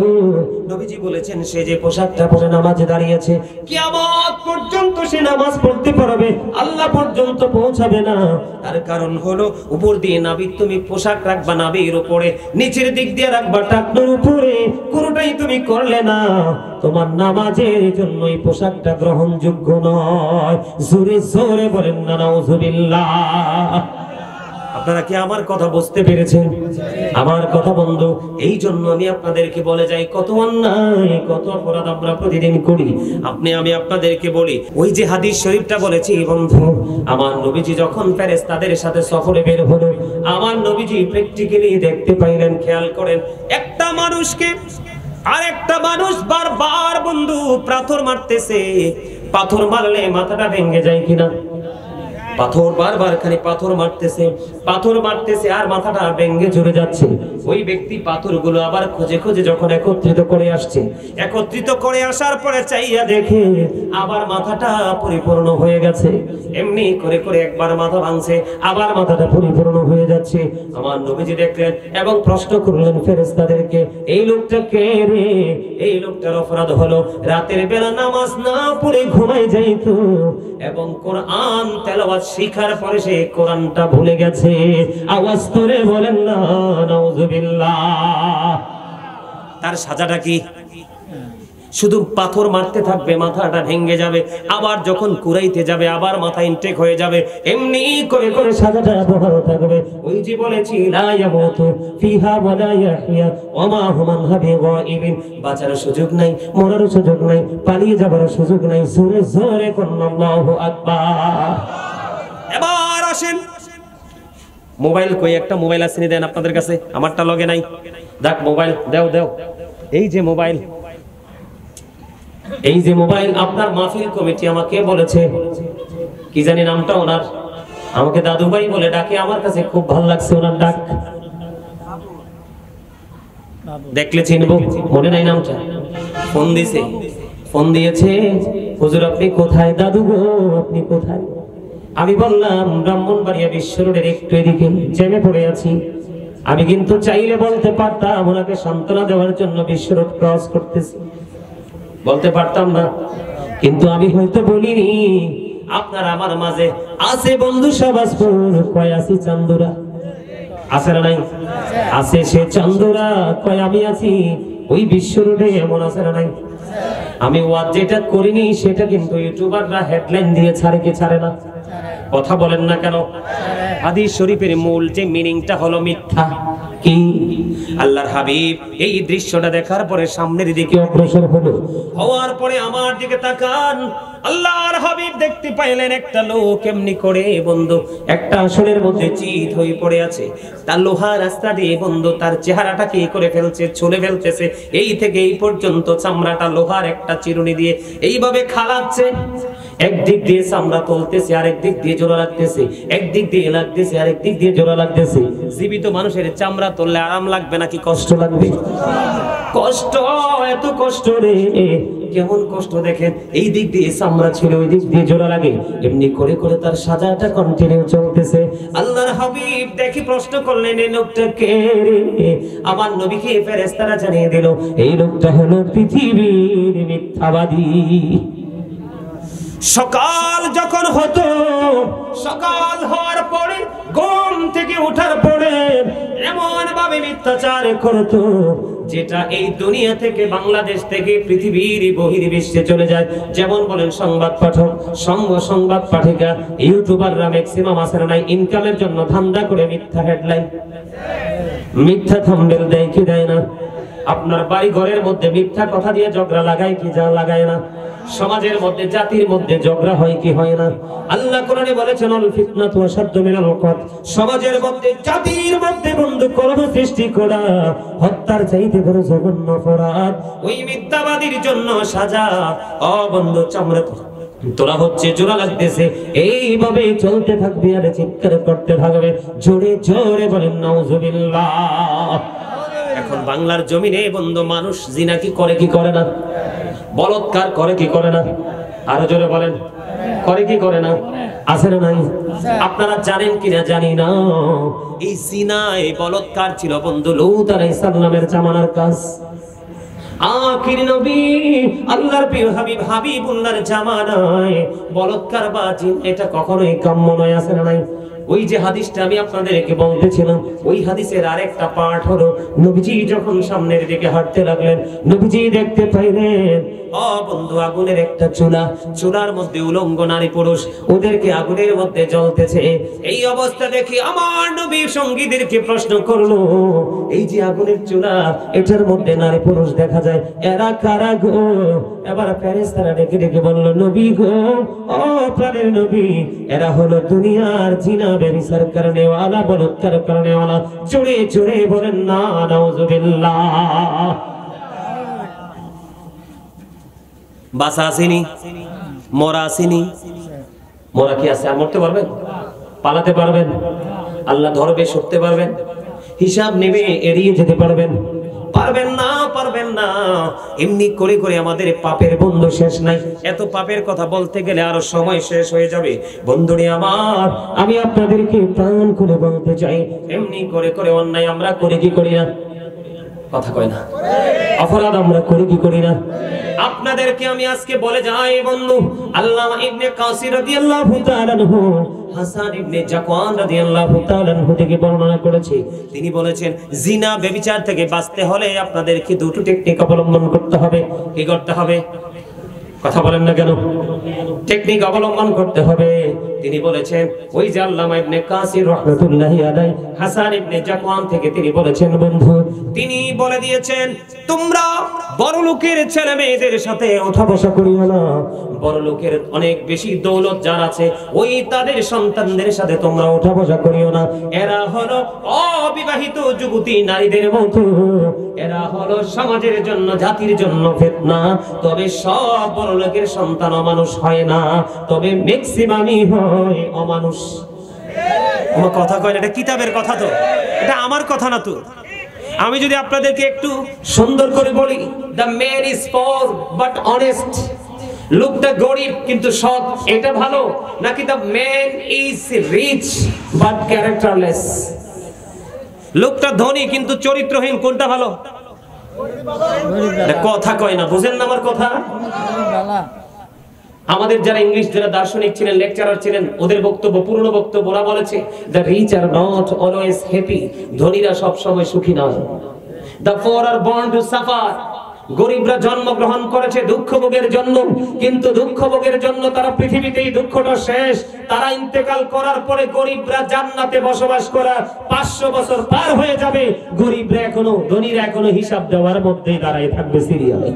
নবীজি বলেছেন সে যে পোশাকটা পরে নামাজে দাঁড়িয়েছে, কিয়ামত পর্যন্ত সে নামাজ পড়তে পারবে, আল্লাহ পর্যন্ত পৌঁছাবে না। তার কারণ হলো উপর দিয়ে নাবি তুমি পোশাক রাখবা নাবির উপরে, নিচের দিক দিয়ে রাখবা টাকনোর উপরে, কোনটাই তুমি করলে না, তোমার নামাজের জন্য এই পোশাকটা গ্রহণযোগ্য নয়। জোরে জোরে বলেন না নাউজুবিল্লাহ। আপনারা কি আমার কথা বুঝতে পেরেছেন? আমার কথা বন্ধু, এই জন্য আমি আপনাদেরকে বলে যাই, কত অন্যায়, কত অপরাধ আমরা প্রতিদিন করি। আমি আপনাদেরকে বলি, ওই যে হাদিস শরীফটা বলেছি বন্ধু, আমার নবীজি যখন ফেরেশতাদের সাথে সফরে বের হলো, আমার নবীজি প্র্যাকটিক্যালি দেখতে পাইলেন, খেয়াল করেন, একটা মানুষকে আরেকটা মানুষ বারবার বন্ধু পাথর মারতেছে। পাথর মারলে মাথাটা ভেঙে যায় কিনা? পাথর বারবার খালি পাথর মারতেছে আর মাথাটা ভেঙে ঝরে যাচ্ছে। ওই ব্যক্তি পাথরগুলো আবার খুঁজে খুঁজে যখন একত্রিত করে আসছে, একত্রিত করে আসার পরে চাইয়া দেখে আবার মাথাটা পরিপূর্ণ হয়ে গেছে। এমনি করে করে একবার মাথা ভাঙছে, আবার মাথাটা পরিপূর্ণ হয়ে যাচ্ছে। আমার নবীজি দেখলেন এবং প্রশ্ন করলেন ফেরেশতাদেরকে, এই লোকটা কে রে? এই লোকটার অপরাধ হলো রাতের বেলা নামাজ না পড়ে ঘুমায় যাইতো এবং কোরআন তেলাওয়াত শিখার পরে সে কোরআনটা ভুলে গেছে। আওয়াজ করে বলেন না নাউজুবিল্লাহ। তার সাজাটা কি? শুধু পাথর মারতে থাকবে, মাথাটা ভেঙে যাবে, আবার যখন কুরাইতে যাবে আবার মাথা ইনটেক হয়ে যাবে, এমনি করে করে সাজাটা বহাল থাকবে। ওই যে বলেছি, লা ইয়ামুতু ফিহা ওয়া লা ইয়াহইয়া ওয়া মা হুম আনহা বিগাইবিন, বাঁচার সুযোগ নাই, মরার সুযোগ নাই, পালিয়ে যাবার সুযোগ নাই। জোরে জোরে কোন আল্লাহু আকবার। এবার আসেন, মোবাইল কই? একটা মোবাইল আছে নি? দেন আপনাদের কাছে, আমারটা লগে নাই। দেখ মোবাইল দাও দাও। এই যে মোবাইল, এই যে মোবাইল আপনার মাহফিল কমিটি আমাকে বলেছে, কি জানি নামটা ওনার, আমাকে দাদু ভাই বলে ডাকে, আমার কাছে খুব ভালো লাগছে ওনার ডাক, দেখলে চিনবো, মনে নাই নামটা। ফোন দিয়েছে, হুজুর আপনি কোথায়? দাদু গো আপনি কোথায়? আমি বললাম ব্রাহ্মণবাড়িয়া বিশ্ব রোডের একটু এদিকে জ্যামে পড়ে আছি। আমি কিন্তু চাইলে বলতে পারতাম ওনাকে সান্ত্বনা দেওয়ার জন্য বিশ্ব রোড ক্রস করতেছি, বলতে পারতাম না, কিন্তু আমি হয়তো বলিনি। আপনার আমার মাঝে আছে বন্ধু শাহবাজপুর, কয় আছি চান্দুরা, আছে না নাই? আছে সে চান্দুরা, কয় আমি আছি ওই বিশ্ব রোডে, এমন আছে না নাই? আমি ওয়াজ যেটা করিনি সেটা কিন্তু ইউটিউবাররা হেডলাইন দিয়ে ছাড়ে কি ছাড়ে না? কথা বলেন না কেন? হাদিস শরীফের মূল যে মিনিংটা হলো মিথ্যা। কি? আল্লাহর হাবিব এই দৃশ্যটা দেখার পরে সামনের দিকে অগ্রসর হলো, হওয়ার পরে আমার দিকে তাকান, আল্লাহর হাবিব দেখতে পাইলেন একটা লোক এমনি করে বন্ধু একটা আসনের মধ্যে চিত হয়ে পড়ে আছে। তার লোহা রাস্তা দিয়ে বন্ধু তার চেহারাটা কি করে ফেলছে, ছুলে ফেলতেছে, এই থেকে এই পর্যন্ত চামড়াটা লোহার একটা চিরুনি দিয়ে এইভাবে খালাচ্ছে। একদিক দিয়ে চামড়া তুলতেছে, আরেক দিক দিয়ে জোড়া লাগতেছে, একদিক দিয়ে লাগতেছে, আরেক দিক দিয়ে জোড়া লাগতেছে। জীবিত মানুষের চামড়া তুললে আরাম লাগবে নাকি কষ্ট লাগবে? কষ্ট, এত কষ্ট রে, কেমন কষ্ট দেখেন। এই দিক দিয়ে চামড়া ছিল, ওই দিক দিয়ে জোড়া লাগে, এমনি করে করে তার সাজাটা কন্টিনিউ চলতেছে। আল্লাহর হাবিব দেখি প্রশ্ন করলেন, এই লোকটা কে রে? আমার নবীকে ফেরেশতারা জানিয়ে দিল, এই লোকটা হলো পৃথিবীর মিথ্যাবাদী। সকাল যখন হতো, সকাল হওয়ার পরে ঘুম থেকে ওঠার পরে এমন ভাবে মিথ্যাচার করতো যেটা এই দুনিয়া থেকে, বাংলাদেশ থেকে পৃথিবীর বহির্বিশ্বে চলে যায়। যেমন বলেন সংবাদ পাঠক, সংবাদ পাঠিকা, ইউটিউবাররা ম্যাক্সিমাম আছে না নাই ইনকামের জন্য ধান্দা করে মিথ্যা হেডলাইন, মিথ্যা থাম্বনেল দেয় কি দেয় না? আপনার বাড়ি ঘরের মধ্যে মিথ্যা কথা দিয়ে ঝগড়া লাগায় কি যা লাগায় না? সমাজের মধ্যে, জাতির মধ্যে ঝগড়া হয় কি হয় না? আল্লাহ কোরআনে বলেছেন আল ফিতনাতু আশাদ্দু মিনাল কতল। সমাজের মধ্যে, জাতির মধ্যে বন্ধু কলহ সৃষ্টি করা হত্যার চাইতে বড় জঘন্য অপরাধ। ওই মিথ্যাবাদীর জন্য সাজা। ও বন্ধু, চামড়া তোরা হচ্ছে জোড়া লাগতেছে, এইভাবে চলতে থাকবে আর চিৎকার করতে থাকবে। জোরে জোরে বলেন নাউজুবিল্লাহ। এখন বাংলার জমিনে বন্ধু মানুষ জিনা কি করে কি করে না? বলৎকার করে কি করে না? আরো জোরে বলেন, করে কি করে না? আছে না নাই? আপনারা জানেন কিনা জানি না, এই জিনা, এই বলৎকার ছিল বন্ধু লূত আলাইহিস সালামের জামানার কাজ। আখির নবী আল্লাহর প্রিয় হাবিব হাবিবুল্লাহর জামানায় বলৎকার বা জিন এটা কখনোই কাম্য নয়। আছে না নাই? ওই যে হাদিসটা আমি আপনাদেরকে বলতেছিলাম, ওই হাদিসের আরেকটা পার্ট হলো, নবীজি যখন সামনের দিকে হাঁটতে লাগলেন, নবীজি দেখতে পাইলেন ও বন্ধু আগুনের একটা চুলা, চুলার মধ্যে উলঙ্গ নারী পুরুষ, ওদেরকে আগুনের মধ্যে জ্বলতেছে। এই অবস্থা দেখে আমার নবী সঙ্গীদেরকে প্রশ্ন করলো, এই যে আগুনের চুলা, এটার মধ্যে নারী পুরুষ দেখা যায়, এরা কারা গো? এবার ফেরেশতারা ডেকে ডেকে বলল, নবী গো, ও প্রাণের নবী, এরা হলো দুনিয়ার জিনা ব্যভিচার করনেওয়ালা, বলৎকার করনেওয়ালা। জোরে জোরে বলেন না নাউজুবিল্লাহ। বাসা আসেনি, মরা আসেনি, মরা কি আছে? আর মরতে পারবেন? পালাতে পারবেন? আল্লাহ ধরবে, সরতে পারবেন? হিসাব নেবে, এড়িয়ে যেতে পারবেন? পারবেন না, পারবেন না। এমনি করে করে আমাদের পাপের বন্ধু শেষ নাই। এত পাপের কথা বলতে গেলে আরো সময় শেষ হয়ে যাবে। বন্ধুরে আমার, আমি আপনাদেরকে প্রাণ করে বলতে চাই, এমনি করে করে অন্যায় আমরা করি কি করি না? কথা কয় না? অপরাধ আমরা করি কি করি না? আপনাদেরকে আমি আজকে বলে যাই বন্ধু, আল্লামা ইবনে কাসির রাদিয়াল্লাহু তাআলা আনহু হাসান ইবনে জাকওয়ান রাদিয়াল্লাহু তাআলা আনহু থেকে বর্ণনা করেছে। তিনি বলেছেন, জিনা ব্যভিচার থেকে বাঁচতে হলে আপনাদেরকে দুটো টেকনিক অবলম্বন করতে হবে। কি করতে হবে? কথা বলেন না কেন? টেকনিক অবলম্বন করতে হবে। তিনি বলেছেন, ওই যে আল্লামা ইবনে কাসির রাহমাতুল্লাহি আলাইহি হাসান ইবনে জাকওয়ান থেকে তিনি বলেছেন বন্ধু, তিনি বলে দিয়েছেন, তোমরা বড় লোকের ছেলে মেয়েদের সাথে ওঠা বসা করিও না। বড় লোকের অনেক বেশি দৌলত যার আছে, ওই তাদের সন্তানদের সাথে তোমরা ওঠা বসা করিও না। এরা হলো অবিবাহিত যুবতী নারীদের মতো, এরা হলো সমাজের জন্য, জাতির জন্য ফিতনা। তবে সব বড় লোকের সন্তান অমানুষ হয় না, তবে ম্যাক্সিমামই হয় অমানুষ। আমার কথা কয় না, এটা কিতাবের কথা, তো এটা আমার কথা না। তো আমি যদি আপনাদেরকে একটু সুন্দর করে বলি, the man is poor but honest, লোকটা গরিব কিন্তু সৎ, এটা ভালো, নাকি the man is rich but characterless, লোকটা ধনী কিন্তু চরিত্রহীন, কোনটা ভালো? কথা কয় না, বুঝেন না আমার কথা? আমাদের যারা ইংলিশ, যারা দার্শনিক ছিলেন, লেকচারার ছিলেন, ওদের বক্তব্য, পুরনো বক্তব্য, ওরা বলেছে, the rich are not always happy, ধনীরা সব সময় সুখী নয়। The poor are born to suffer, গরিবরা জন্মগ্রহণ করেছে দুঃখ ভোগের জন্য, কিন্তু দুঃখ ভোগের জন্য তারা পৃথিবীতেই দুঃখটা শেষ। তারা ইন্তেকাল করার পরে গরিবরা জান্নাতে বসবাস করার 500 বছর পার হয়ে যাবে, গরিবরা এখনো, ধনীরা এখনো হিসাব দেওয়ার মধ্যেই দাঁড়ায় থাকবে সিরিয়ালে।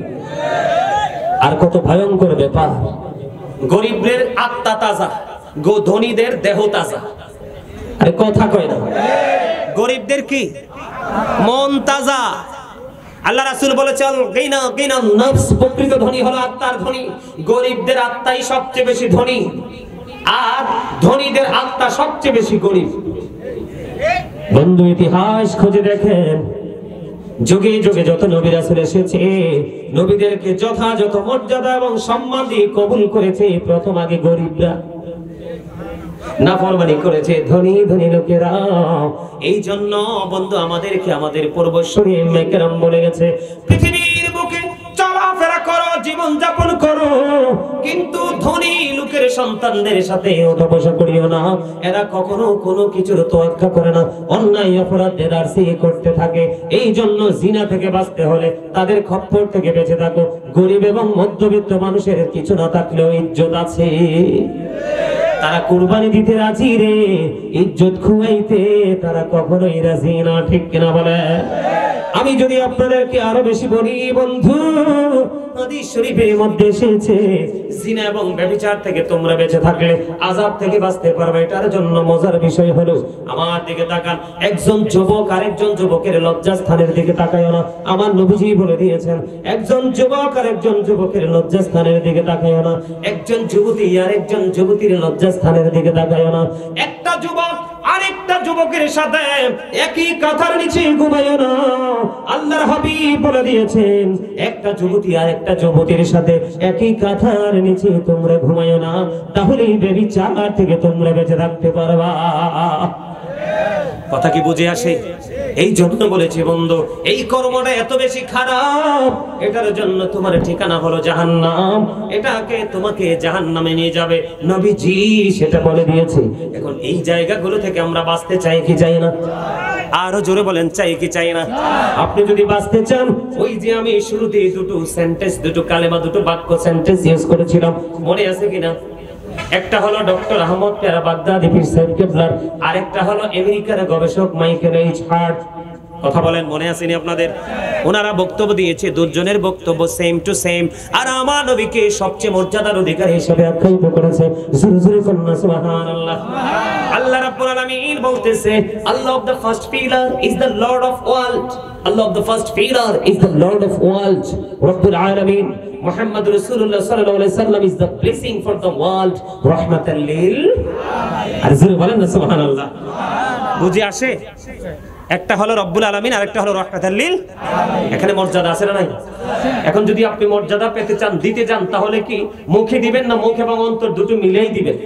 আর কত ভয়ঙ্কর ব্যাপার! গরিবদের আত্মা তাজা, ধনীদের দেহ তাজা। আরে কথা কয় না? গরিবদের কি মন তাজা? আল্লাহ রাসূল বলেছেন, গিনা গিনা নফস, প্রকৃত ধনী হলো আত্মার ধনী। গরিবদের আত্মাই সবচেয়ে বেশি ধনী, আর ধনীদের আত্মা সবচেয়ে বেশি গরিব। বন্ধু, ইতিহাস খুঁজে দেখেন, যুগে যুগে যত নবী রাসূল এসেছে, নবীদেরকে যথাযথ মর্যাদা এবং সম্মান দিয়ে কবুল করেছে প্রথম আগে গরিবরা, নাফরমানি করেছে ধনী ধনী লোকেরা। এই জন্য বন্ধু আমাদেরকে আমাদের পূর্বসূরি মেকেরাম বলে গেছে, পৃথিবীর বুকে চলাফেরা করো জীবন যাপন করো, কিন্তু ধনী লোকের সন্তানদের সাথে ওঠা বসা করিও না। এরা কখনো কোনো কিছুর তোয়াক্কা করে না, অন্যায় অপরাধের আরসি করতে থাকে। এই জন্য জিনা থেকে বাঁচতে হলে তাদের খপ্পর থেকে বেঁচে থাকো। গরিব এবং মধ্যবিত্ত মানুষের কিছু না থাকলেও ইজ্জত আছে, তারা কুরবানি দিতে রাজি রে, ইজ্জত খুয়াইতে তারা কখনোই রাজি না, ঠিক কিনা বলে? আমি যদি আপনাদেরকে আরো বেশি বলি বন্ধু, হাদিস শরীফের মধ্যে এসেছে জিনা এবং ব্যভিচার থেকে তোমরা বেঁচে থাকলে আযাব থেকে বাঁচতে পারবে। এটার জন্য মজার বিষয় হলো, আমার দিকে তাকান, একজন যুবক আরেকজন যুবকের লজ্জাস্থানের দিকে তাকায়ও না। আমার নবীজি বলে দিয়েছেন, একজন যুবক আরেকজন যুবকের লজ্জাস্থানের দিকে তাকায়ও না। একজন যুবতী আরেকজন যুবতীর লজ্জাস্থানের দিকে তাকায়ও না। একটা যুবক আরেকটা যুবকের সাথে একই কাঁথার নিচে ঘুমায়ও না। আল্লাহর হাবিব বলে দিয়েছেন, একটা যুবতী আরেকটা যুবতীর সাথে একই কাঁথার নিচে তোমরা ঘুমায়ও না, তাহলেই ব্যভিচার থেকে তোমরা বেঁচে থাকতে পারবা। কথা কি বুঝে আসে? এই জন্য বলেছি বন্ধু, এই কর্মটা এত বেশি খারাপ, এটার জন্য তোমার ঠিকানা হলো জাহান্নাম, এটাকে তোমাকে জাহান্নামে নিয়ে যাবে, নবীজি সেটা বলে দিয়েছে। এখন এই জায়গাগুলো থেকে আমরা বাঁচতে চাই কি চাই না? আরো জোরে বলেন, চাই কি চাই না? আপনি যদি বাঁচতে চান, ওই যে আমি শুরুতে দুটো সেন্টেন্স, দুটো কালেমা, দুটো বাক্য সেন্টেন্স ইউজ করেছিলাম, মনে আছে কিনা? একটা হলো ডক্টর আহমদ পেয়ারা বাগদাদি পীর সাহেব কেবলার, আরেকটা হলো আমেরিকার গবেষক মাইকেল এইচ হার্ট। কথা বলেন, মনে আসেনি আপনাদের? ওনারা বক্তব্য দিয়েছে, দুজনের বক্তব্য সেম টু সেম, আর আমার নবীকে সবচেয়ে মর্যাদার অধিকারী হিসেবে আখ্যায়িত করেছে। জোরে জোরে কন্যা সুবহানাল্লাহ। আল্লাহ রাব্বুল আলামিন বলতেছে, Allah of the first pillar is the lord of world, Allah of the first pillar is the lord of world, রব্বুল আলামিন মুহাম্মদ রাসূলুল্লাহ সাল্লাল্লাহু আলাইহি সাল্লাম is the blessing for the world, রাহমাতাল লিল। আর জোরে বলেন না সুবহানাল্লাহ। বুঝে আসে? একটা হলো রব্বুল আলামিন, আরেকটা হলো রাহমাতাল লিল। এখানে মর্যাদা আছে না নাই? এখন যদি আপনি মর্যাদা পেতে চান, দিতে চান, তাহলে কি মুখে দিবেন না মুখ এবং অন্তর দুটো মিলাই দিবেন?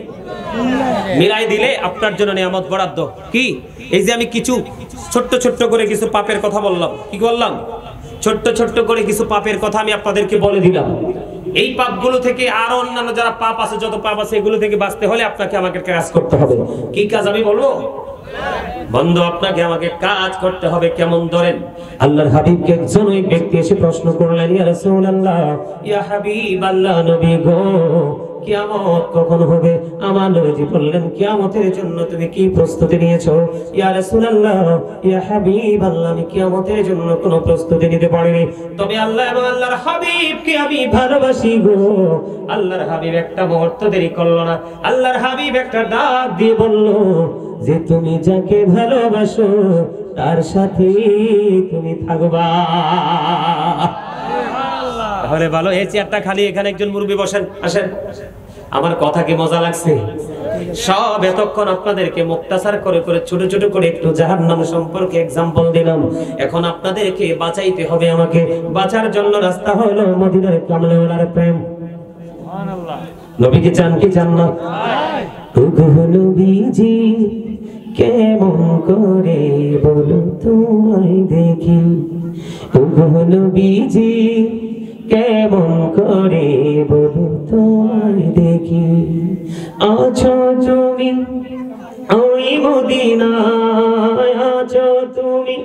মিলাই দিলে আপনার জন্য নিয়ামত বরাদ্দ। কি এই যে আমি কিছু ছোট্ট ছোট্ট করে কিছু পাপের কথা বললাম, কি বললাম? ছোট্ট ছোট্ট করে কিছু পাপের কথা আমি আপনাদেরকে বলে দিলাম। এই পাপগুলো থেকে আরো অন্যান্য যারা পাপ আছে, যত পাপ আছে, এগুলো থেকে বাঁচতে হলে আপনাকে আমাকে কাজ করতে হবে। কি কাজ আমি বলবো? বন্ধু, আপনাকে আমাকে কাজ করতে হবে। কেমন? ধরেন, আল্লাহর হাবিবকে একজন ওই ব্যক্তি এসে প্রশ্ন করলেন, ইয়া রাসূলুল্লাহ, ইয়া হাবিবাল্লাহ, নবী গো, কিয়ামত কখন হবে? আমার নবীজি বললেন, কিয়ামতের জন্য তুমি কি প্রস্তুতি নিয়েছো? ইয়া রাসূলুল্লাহ, ইয়া হাবিবাল্লাহ, আমি কিয়ামতের জন্য কোনো প্রস্তুতি নিতে পারিনি, তবে আল্লাহ এবং আল্লাহর হাবিবকে আমি ভালোবাসি গো। আল্লাহর হাবিব একটা মুহূর্ত দেরি করলো না। আল্লাহর হাবিব একটা ডাক দিয়ে বলল যে, তুমি যাকে ভালোবাসো তার সাথে তুমি থাকবা। তাহলে ভালো, এই চেয়ারটা খালি, এখানে একজন মুরব্বী বসেন, আসেন। আমার কথা কি মজা লাগছে? সব এতক্ষণ আপনাদেরকে মুক্তাসার করে করে ছোট ছোট করে একটু জাহান্নাম সম্পর্কে এক্সাম্পল দিলাম। এখন আপনাদেরকে বাঁচাইতে হবে। আমাকে বাঁচার জন্য রাস্তা হলো মদিনার কামলিওয়ালার প্রেম। সুবহানাল্লাহ। নবীকে চান কি চান না? ওগো নবীজি, কেমন করে বলো তোমায় দেখি, ওগো নবীজি, কেমন করে বলো তোমায় দেখি, আছো তুমি ওই মদিনায়, আছো তুমি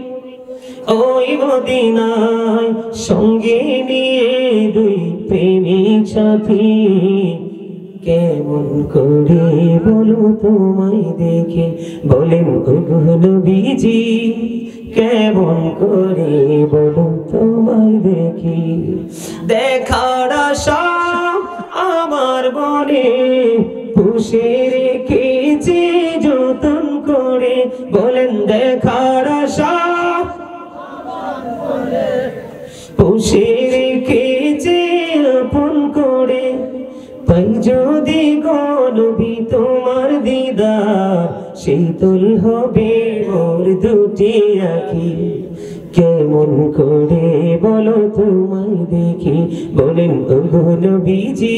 ওই মদিনায়, সঙ্গে নিয়ে দুই প্রেমিক সাথী, কেমন করে বলো তোমায় দেখি। বলেন ওগো নবীজি, কেমন করে বলো তোমায় দেখি, দেখার আশা আমার মনে পুষে রেখেছি যতন করে। বলেন দেখার আশা পুষে রেখেছি আপন করে, পাই যদি গো নবী তোমার দিদার, শীতল হবে মোর দুটি আঁখি, কেমন করে বলো তোমায় দেখি। বলেন ওগো নবীজি,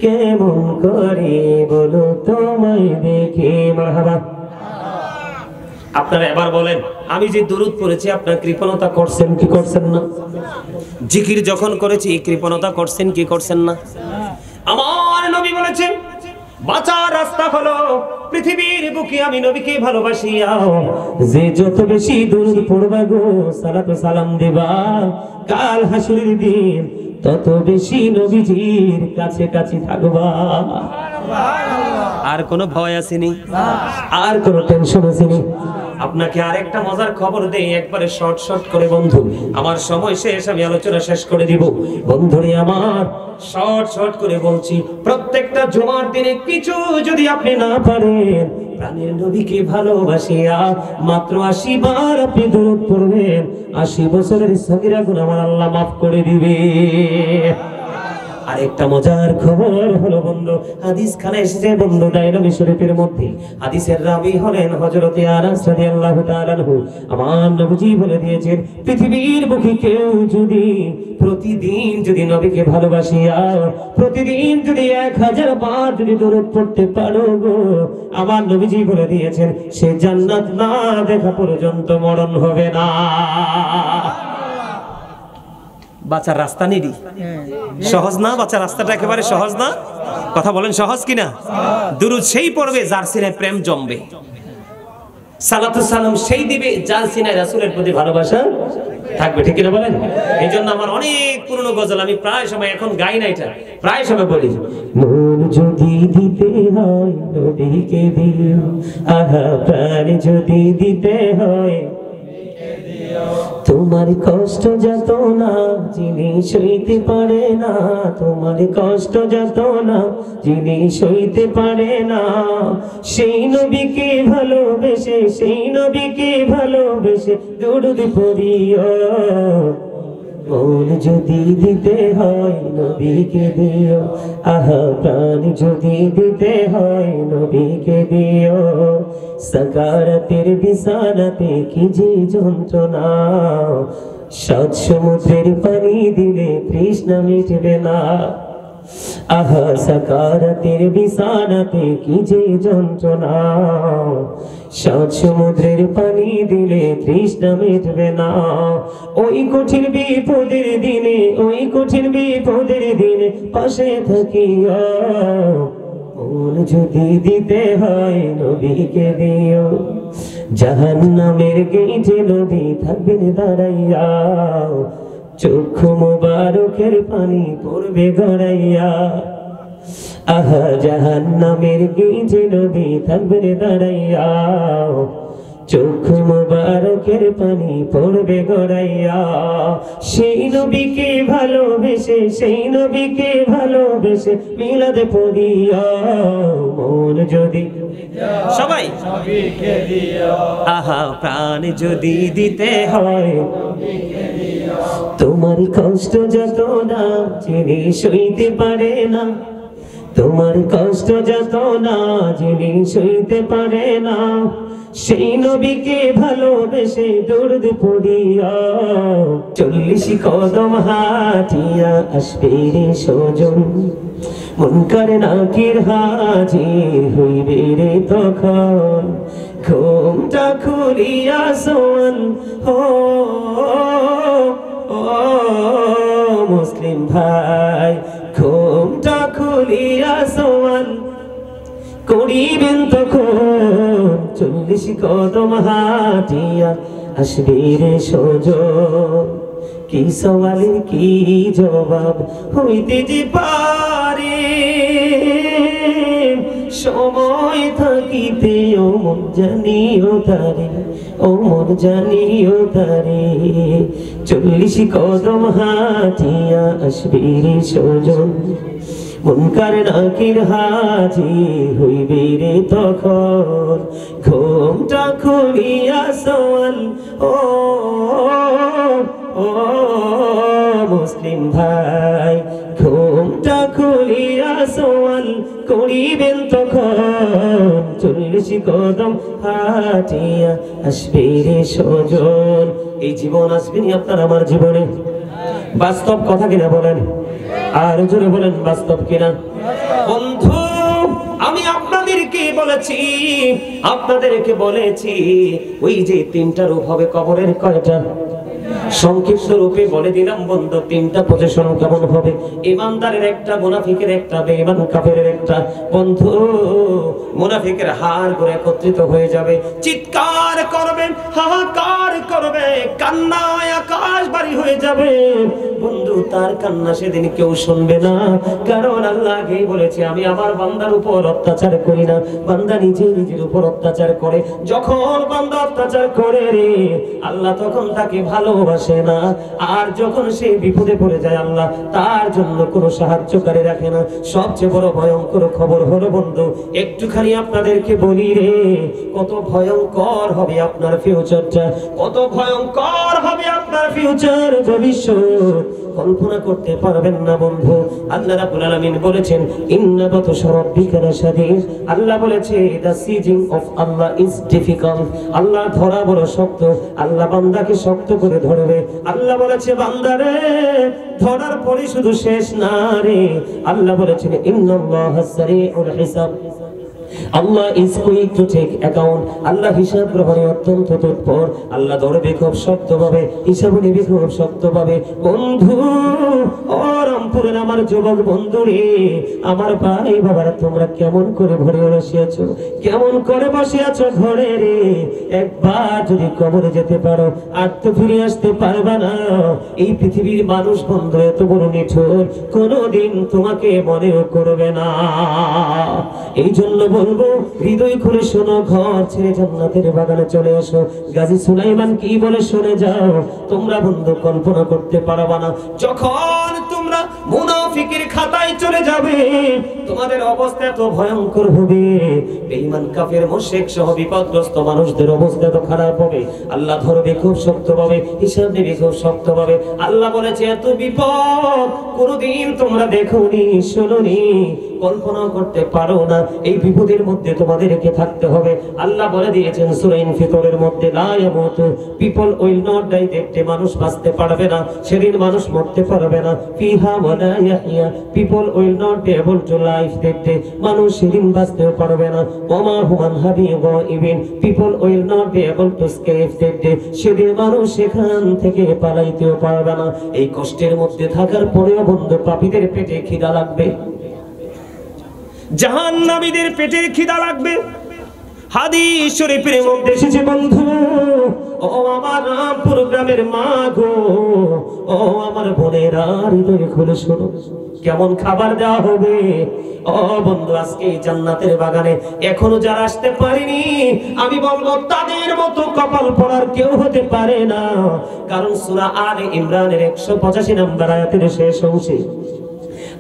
কেমন করে বলো তোমায় দেখি। মারহাবা। আপনারা এবার বলেন, আমি যে দুরূদ পড়েছি আপনার কৃপণতা করছেন কি করছেন না? জিকির যখন করেছি কৃপণতা করছেন কি করছেন না? আমার নবী বলেছেন বাঁচার রাস্তা হলো পৃথিবীর বুকে আমি নবীকে ভালোবাসিয়া যে যত বেশি দুরূদ পড়বা গো, সালাত ও সালাম দেবা, কাল হাসরের দিন তত বেশি নবীজির কাছে কাছে থাকবা। আর কোনো ভয় আসেনি, আর কোনো টেনশন আসেনি। আপনাকে আরেকটা মজার খবর দেই, একবারে শর্ট শর্ট করে বন্ধু, আমার সময় শেষ, আমি আলোচনা শেষ করে দিব। বন্ধুরে আমার, শর্ট শর্ট করে বলছি, প্রত্যেকটা জুমার দিনে কিছু যদি আপনি না পারেন, প্রাণের নবীকে ভালোবাসিয়া মাত্র 80 বার আপনি দুরূদ পড়বেন, 80 বছরের সগীরা গুনাহ আমার আল্লাহ মাফ করে দিবে। আরেকটা মজার খবর হলো বন্ধু, হাদিস খানে এসেছে বন্ধু, দায়রামি শরীফের মধ্যে হাদিসের রাবী হলেন হযরতে আনাস রাদিয়াল্লাহু তাআলা আনহু। আমার নবীজি বলে দিয়েছেন, পৃথিবীর বুকে কেউ যদি প্রতিদিন যদি নবীকে ভালোবাসিয়া প্রতিদিন যদি 1000 বার যদি দুরূদ পড়তে পারো গো, আমার নবীজি বলে দিয়েছেন সে জান্নাত না দেখা পর্যন্ত মরণ হবে না। বাঁচার রাস্তা নিডি সহজ না, বাঁচার রাস্তাটা একেবারে সহজ না। কথা বলেন সহজ কিনা? দুরূদ সেই পড়বে যার সিনায় প্রেম জমবে, সালাতু সালাম সেই দিবে যার সিনায় রাসূলের প্রতি ভালোবাসা থাকবে, ঠিক কিনা বলেন? এই জন্য আমার অনেক পুরনো গজল আমি প্রায় সময়, এখন গাই না, এটা প্রায় সময় বলি, মন যদি দিতে হয় নবীকে দিও, আহা প্রাণ যদি দিতে হয়, তোমার কষ্ট যত না যিনি সইতে পারে না, তোমার কষ্ট যত না যিনি সইতে পারে না, সেই নবীকে ভালোবেসে, সেই নবীকে ভালোবেসে দুরূদ পড়িও। মন যদি দিতে হয় নবীকে দিও, আহা প্রাণ যদি দিতে হয় নবীকে দিও, সাকারাতের বিছানাতে কি যে যন্ত্রণা, 7 সমুদ্রের পানি দিলে তৃষ্ণা মিটবে না, আহা সাকারাতের বিছানাতে কি যে যন্ত্রণা, 7 সমুদ্রের পানি দিলে তৃষ্ণা মিটবে না। ওই কঠিন বিপদের দিনে, ওই কঠিন বিপদের দিনে পাশে থাকিয়া, মন যদি দিতে হয় নবীকে দিও, জাহান্নামের গেইটে নবী থাকবেন দাঁড়াইয়া, চক্ষু মোবারকের পানি পড়বে গড়াইয়া, আহা জাহান্নামের গেইটে নবী থাকবেন দাঁড়াইয়া, চক্ষু মোবারকের পানি পড়বে গড়াইয়া, সেই নবীকে ভালোবেসে, সেই নবীকে ভালোবেসে মিলাদ পড়িয়া, মন যদি সবাই নবীকে দিও, আহা প্রাণ যদি দিতে হয় নবীকে দিও, তোমার কষ্ট যত না যিনি সইতে পারে না, তোমার কষ্ট যত না যিনি সইতে পারে না, সেই নবীকে ভালোবেসে দুরূদ পড়িয়া, 40 কদম হাঁটিয়া আসবে রে সজন, মুনকার নাকির হাজির হইবে রে তখন, ঘুমটা খুলিয়া সোয়ান হো মুসলিম ভাই, ঘুমটা খুলিয়া সোয়ান করিবেন তখন, 40 কদম হাঁটিয়া আসবে রে সজন, কি সওয়ালের কি জবাব হইতে যে পারে, সময় থাকিতে ও মন জানিও তারে, ও মন জানিও তারে, 40 কদম হাঁটিয়া আসবে রে সজন, মুনকার নাকির হাজির হইবে রে তখন, ঘুমটা খুলিয়া সোয়াল ও ও মুসলিম ভাই, ঘুমটা খুলিয়া সোয়াল করিবেন তখন, 40 কদম হাঁটিয়া আসবে রে সজন। এই জীবন আসবেনি আপনার আমার জীবনে, বাস্তব কথা কিনা বলেন, আর জোরে বলেন বাস্তব কিনা? বন্ধু আমি আপনাদেরকে বলে বলেছি, আপনাদেরকে বলেছি ওই যে তিনটা রূপ হবে কবরের, কয়টা? সংক্ষিপ্ত রূপে বলে দিলাম বন্ধু, তিনটা পজিশন কেমন হবে? ইমানদারের একটা, মুনাফিকের একটা, বেঈমান কাফেরের একটা। বন্ধু, মুনাফিকের হাড় করে একত্রিত হয়ে যাবে, চিৎকার করবে, হাহাকার করবে, কান্নায় আকাশ বাড়ি হয়ে যাবে। বন্ধু, তার কান্না সেদিন কেউ শুনবে না, কারণ আল্লাহ আগেই বলেছে আমি আমার বান্দার উপর অত্যাচার করি না, বান্দা নিজে নিজের উপর অত্যাচার করে। যখন বান্দা অত্যাচার করে রে আল্লাহ তখন তাকে ভালোবাসে না, আর যখন সে বিপদে পড়ে যায় আল্লাহ তার জন্য কোনো সাহায্যকারী রাখে না। সবচেয়ে বড় ভয়ঙ্কর খবর হলো বন্ধু, একটুখানি আপনাদেরকে বলি রে, কত ভয়ঙ্কর হবে আপনার ফিউচারটা, কত ভয়ঙ্কর হবে আপনার ফিউচার, ভবিষ্যৎ কল্পনা করতে পারবেন না বন্ধু। আল্লাহ রাব্বুল আলামিন বলেছেন ইন্না বাতশা রাব্বিকা লাশাদীদ। আল্লাহ বলেছে the sieging of Allah is difficult। আল্লাহ ধরা বড় শক্ত, আল্লাহ বান্দাকে শক্ত করে ধরবে। আল্লাহ বলেছে বান্দারে ধরার পরে শুধু শেষ না রে, আল্লাহ বলেছেন ইন্নাল্লাহা সারিউল হিসাব। Allah is quick to take account। আল্লাহ হিসাব গ্রহণে অত্যন্ত তৎপর। আল্লাহ ধরবে খুব শক্তভাবে, হিসাব নেবে খুব শক্তভাবে। বন্ধু, ও রামপুরের আমার যুবক বন্ধু রে, আমার ভাই বাবারা, তোমরা কেমন করে ঘরে বসে আছো, কেমন করে বসে আছো ঘরে রে? একবার যদি কবরে যেতে পারো আর তো ফিরে আসতে পারবা না। এই পৃথিবীর মানুষ বন্ধু এত বড় নিঠুর, কোনোদিন তোমাকে মনেও করবে না। এই জন্য বলবো, হৃদয় খুলে শোনো, ঘর ছেড়ে জান্নাতের বাগানে চলে আসো। গাজী সুলাইমান কি বলে শুনে যাও, তোমরা বন্ধু কল্পনা করতে পারবা না, যখন তোমরা মুনাফিকের খাতায় চলে যাবে তোমাদের অবস্থা এত ভয়ঙ্কর হবে, বেঈমান কাফের মুশরিক সহ বিপদগ্রস্ত মানুষদের অবস্থা এত খারাপ হবে। আল্লাহ ধরবে খুব শক্তভাবে, হিসাব নেবে খুব শক্তভাবে। আল্লাহ বলেছে এত বিপদ কোনোদিন তোমরা দেখোনি, শোনোনি, কল্পনা করতে পারো না। এই বিপদের মধ্যে তোমাদেরকে থাকতে হবে। আল্লাহ বলে দিয়েছেন সূরা ইনফিতরের মধ্যে, লা ইয়ামুতু, পিপল উইল নট ডাই, দেখতে মানুষ বাঁচতে পারবে না সেদিন, মানুষ মরতে পারবে না। ফিহা ওয়ালা ইয়াহইয়া, people will not be able to life, দেখতে মানুষ সেদিন বাঁচতেও পারবে না। ওমা হুমান হাবি গায়িবিন, people will not be able to escape, দেখতে সেদিন মানুষ সেখান থেকে পালাইতেও পারবে না। এই কষ্টের মধ্যে থাকার পরেও বন্ধু, পাপীদের পেটে খিদা লাগবে, জাহান্নামীদের পেটের খিদা লাগবে। হাদিস শরীফের মধ্যে এসেছে বন্ধু, ও আমার রামপুর গ্রামের মা গো, ও আমার বোনেরা, হৃদয় খুলে শোনো, কেমন খাবার দেওয়া হবে। ও বন্ধু, আজকে জান্নাতের বাগানে এখনো যারা আসতে পারেনি, আমি বলবো তাদের মতো কপাল পড়ার কেউ হতে পারে না। কারণ সূরা আলে ইমরানের 185 নম্বর আয়াতের শেষ অংশে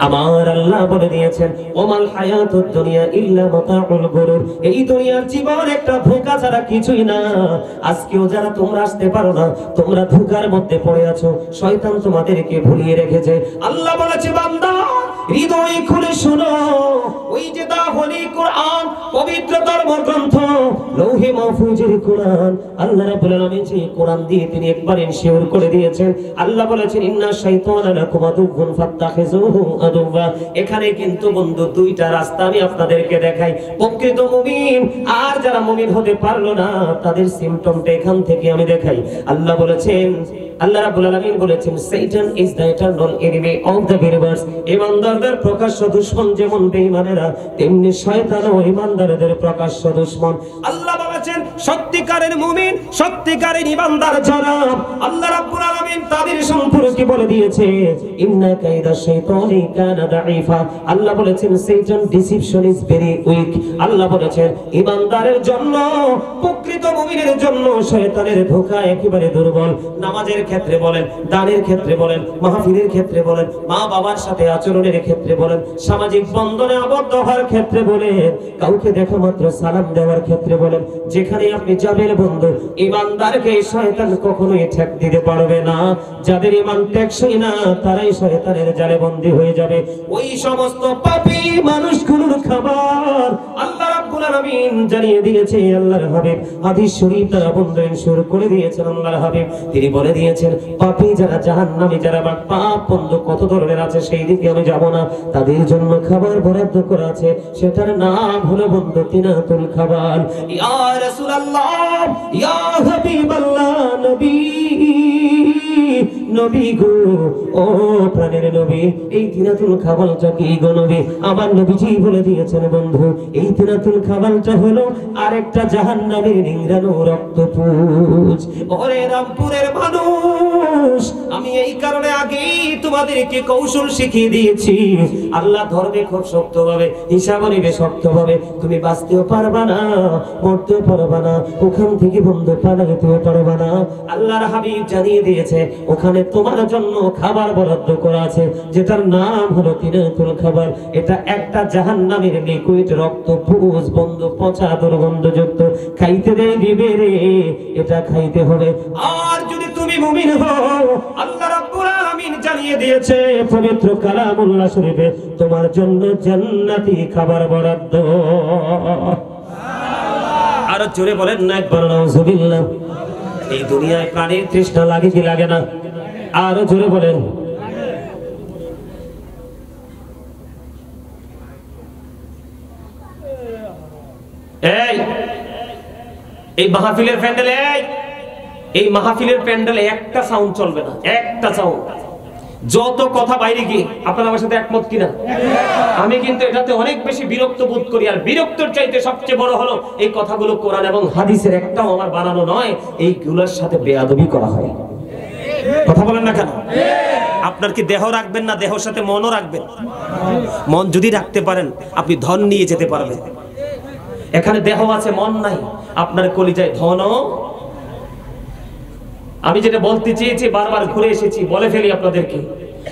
আমার আল্লাহ বলে দিয়েছেন ওমাল হায়াতুদ দুনিয়া ইল্লা মাতাউল গুরুর, এই দুনিয়ার জীবন একটা ধোঁকা ছাড়া কিছুই না। আজকেও যারা তোমরা আসতে পারো না, তোমরা ধোঁকার মধ্যে পড়ে আছো, শয়তান তোমাদেরকে ভুলিয়ে রেখেছে। আল্লাহ বলেছে বান্দা, হৃদয় খুলে শোনো, ওই যে দা হোলি কোরআন, পবিত্র ধর্মগ্রন্থ, লৌহে মাহফুজের কোরআন, আল্লাহ রাব্বুল আলামিন যে কোরআন দিয়ে তিনি একবার ইনশিওর করে দিয়েছেন। আল্লাহ বলেছেন ইন্না শাইতানা লাকুম আদুউন ফাত্তাখিযুহু আদুওয়া। এখানে কিন্তু বন্ধু দুইটা রাস্তা আমি আপনাদেরকে দেখাই, প্রকৃত মুমিন আর যারা মুমিন হতে পারলো না তাদের সিম্পটমটা এখান থেকে আমি দেখাই। আল্লাহ বলেছেন, আল্লাহ রাব্বুল আলামিন বলেছেন Satan is the eternal enemy of the believers। ইমানদারদের প্রকাশ্য দুশমন যেমন বেঈমানেরা, তেমনি শয়তানও ইমানদারদের প্রকাশ্য দুশমন। আল্লাহ বলেছেন সত্যিকারের মুমিন, সত্যিকারের ইমানদার যারা, আল্লাহ রাব্বুল আলামিন তাদের সম্পর্কে বলে দিয়েছে ইন্না কাইদা শাইতানি কানা দাঈফা। আল্লাহ বলেছেন Satan deception is very weak। আল্লাহ বলেছেন ইমানদারের জন্য, প্রকৃত মুমিনের জন্য শয়তানের ধোঁকা একেবারে দুর্বল। নামাজের ক্ষেত্রে বলেন, দানের ক্ষেত্রে বলেন, মাহফিলের ক্ষেত্রে বলেন, মা বাবার সাথে আচরণের ক্ষেত্রে বলেন, সামাজিক বন্ধনে আবদ্ধ হওয়ার ক্ষেত্রে বলেন, কাউকে দেখা মাত্র সালাম দেওয়ার ক্ষেত্রে বলেন, যেখানে আপনি যাবেন বন্ধু, ইমানদারকে শয়তান কখনোই ঠেক দিতে পারবে না। যাদের ইমান টেকসই না তারাই শয়তানের জালে বন্দী হয়ে যাবে। ওই সমস্ত পাপী মানুষগুলোর খাবার আল্লাহ রাব্বুল আলামিন জানিয়ে দিয়েছে। আল্লাহর হাবিব হাদিস শরীফ দ্বারা বন্ধন শুরু করে দিয়েছেন। আল্লাহর হাবিব তিনি বলে দিয়েছেন, পাপী যারা জাহান্নামী, যারা পাপ বন্ধু কত ধরনের আছে সেই দিকে আমি যাব না, তাদের জন্য খাবার বরাদ্দ করা আছে, সেটার নাম হলো বন্ধু তিনাতুল খাবার। ইয়া রাসূলুল্লাহ, ইয়া হাবিবাল্লাহ, নবী নবী গো, ও প্রাণের নবী, এই তিনাতুল খাবারটা কি গো নবী? আমার নবীজি বলে দিয়েছেন বন্ধু, এই তিনাতুল খাবারটা হলো আরেকটা জাহান্নামের নিংড়ানো রক্তপুঞ্জ। ওরে রামপুরের মানুষ, আমি এই কারণে আগেই তোমাদেরকে কৌশল শিখিয়ে দিয়েছি। আল্লাহ ধরবে খুব শক্তভাবে, হিসাব নিবে শক্তভাবে, তুমি বাঁচতেও পারবা না, মরতেও পারবা না, ওখান থেকে বন্ধু পালাতেও পারবা না। আল্লাহর হাবিব জানিয়ে দিয়েছে ওখানে তোমার জন্য খাবার বরাদ্দ করা আছে, যেটার নাম হলো তিনাতুল খাবার। এটা একটা জাহান্নামের লিকুইড রক্তপুঞ্জ বন্ধু, পচা দুর্গন্ধযুক্ত, খাইতে দিবে রে, এটা খাইতে হবে। আর যদি তুমি মুমিন হও, আল্লাহ রাব্বুল আলামিন জানিয়ে দিয়েছে পবিত্র কালামুল্লাহ শরীফে তোমার জন্য জান্নাতি খাবার বরাদ্দ। আর জোরে বলেন না একবার নাউজুবিল্লাহ। এই দুনিয়ায় প্রাণীর তৃষ্ণা লাগে কি লাগে না? আরো জোরে বলেন। এই মাহফিলের প্যান্ডেলে, এই মাহফিলের প্যান্ডেলে একটা সাউন্ড চলবে না, একটা সাউন্ড। যত কথা বাইরে গিয়ে, আপনারা আমার সাথে একমত কিনা? আমি কিন্তু এটাতে অনেক বেশি বিরক্ত বোধ করি। আর বিরক্তর চাইতে সবচেয়ে বড় হলো এই কথাগুলো কোরআন এবং হাদিসের একটাও আমার বানানো নয়, এইগুলোর সাথে বেয়াদবি করা হয়। কথা বলেন না কেন? আপনার কি দেহ রাখবেন না দেহর সাথে মনও রাখবেন? মন যদি রাখতে পারেন আপনি ধন নিয়ে যেতে পারবেন। এখানে দেহ আছে, মন নাই, আপনার কলিজায় ধনও। আমি যেটা বলতে চেয়েছি বারবার ঘুরে এসেছি, বলে ফেলি আপনাদেরকে,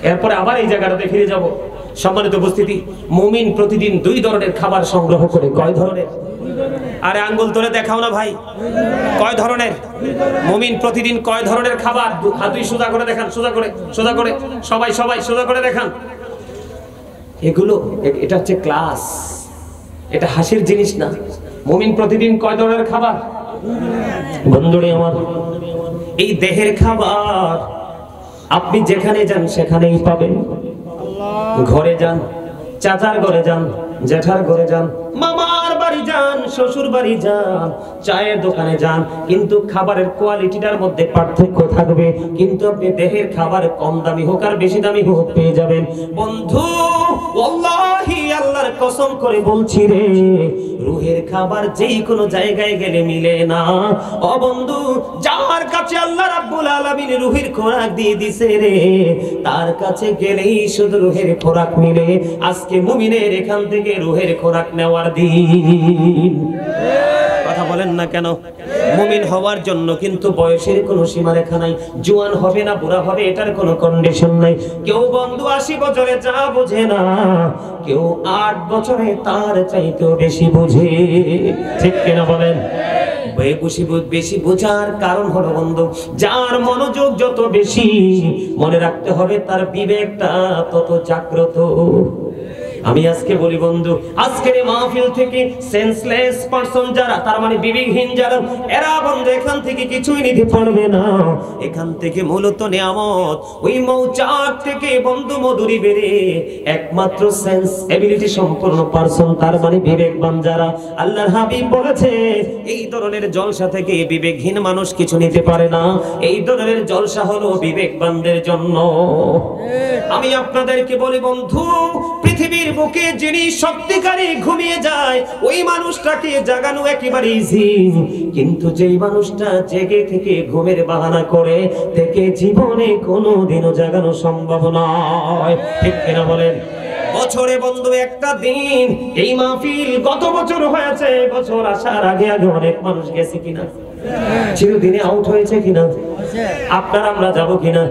এরপরে আবার এই জায়গাটাতে ফিরে যাব। সম্মানিত উপস্থিতি, মুমিন প্রতিদিন 2 ধরনের খাবার সংগ্রহ করে। কয় ধরনের? আরে আঙ্গুল ধরে দেখাও না ভাই, কয় ধরনের? মুমিন প্রতিদিন কয় ধরনের খাবার? হাতুই সোজা করে দেখান, সোজা করে, সোজা করে, সবাই সবাই সোজা করে দেখান। এগুলো, এটা হচ্ছে ক্লাস, এটা হাসির জিনিস না। মুমিন প্রতিদিন কয় ধরনের খাবার? বন্ধুরে আমার, এই দেহের খাবার আপনি যেখানে যান সেখানেই পাবেন। ঘরে যান, চাচার ঘরে যান, জেঠার ঘরে যান, মামার বাড়ি যান, শ্বশুর বাড়ি যান, চায়ের দোকানে যান, কিন্তু খাবারের কোয়ালিটিটার মধ্যে পার্থক্য থাকবে। কিন্তু আপনি দেহের খাবার কম দামি হোক আর বেশি দামি হোক পেয়ে যাবেন। বন্ধু ওয়াল্লাহি আল্লাহর কসম করে বলছি রে, রুহের খাবার যেই কোনো জায়গায় গেলে মিলে না। ও বন্ধু, যার কাছে আল্লাহ রাব্বুল আলামিন রুহের খোরাক দিয়ে দিছে রে, তার কাছে গেলেই শুধু রুহের খোরাক মিলে। আজকে মুমিনের এখান থেকে রুহের খোরাক নেওয়ার দিন। কথা বলেন না কেন? মুমিন হওয়ার জন্য কিন্তু বয়সের কোনো সীমারেখা নাই। জোয়ান হবে না বুড়া হবে এটার কোনো কন্ডিশন নাই। কেউ বন্ধু 80 বছরে যা বোঝে না, কেউ 8 বছরে তার চাইতেও বেশি বোঝে। ঠিক কিনা বলেন? বেশি বোঝার কারণ হলো বন্ধু, যার মনোযোগ যত বেশি, মনে রাখতে হবে তার বিবেকটা তত জাগ্রত। আমি আজকে বলি বন্ধু, আজকের এই মাহফিল থেকে সেন্সলেস পারসন যারা, তার মানে বিবেকহীন যারা, এরা বন্ধু এখান থেকে কিছুই নিতে পারবে না। এখান থেকে মূলত নিয়ামত, ওই মৌচাক থেকে বন্ধু মধুরি বেরে একমাত্র সেন্স এবিলিটি সম্পন্ন পারসন, তার মানে বিবেকবান যারা। আল্লাহর হাবিব বলেছে এই ধরনের জলসা থেকে বিবেকহীন মানুষ কিছু নিতে পারে না। এই ধরনের জলসা হলো বিবেকবানদের জন্য। আমি আপনাদেরকে বলি বন্ধু, পৃথিবীর বুকে যিনি সত্যিকারে ঘুমিয়ে যায় ওই মানুষটাকে জাগানো একেবারে ইজি, কিন্তু যেই মানুষটা জেগে থেকে ঘুমের বাহানা করে থেকে জীবনে কোনোদিনও জাগানো সম্ভব নয়। ঠিক কিনা বলেন? বছরে বন্ধু একটা দিন, এই মাহফিল গত বছর হয়েছে, বছর আসার আগে আগে অনেক মানুষ গেছে কিনা? চিরদিনে আউট হয়েছে কিনা? আপনার আমরা যাবো কিনা?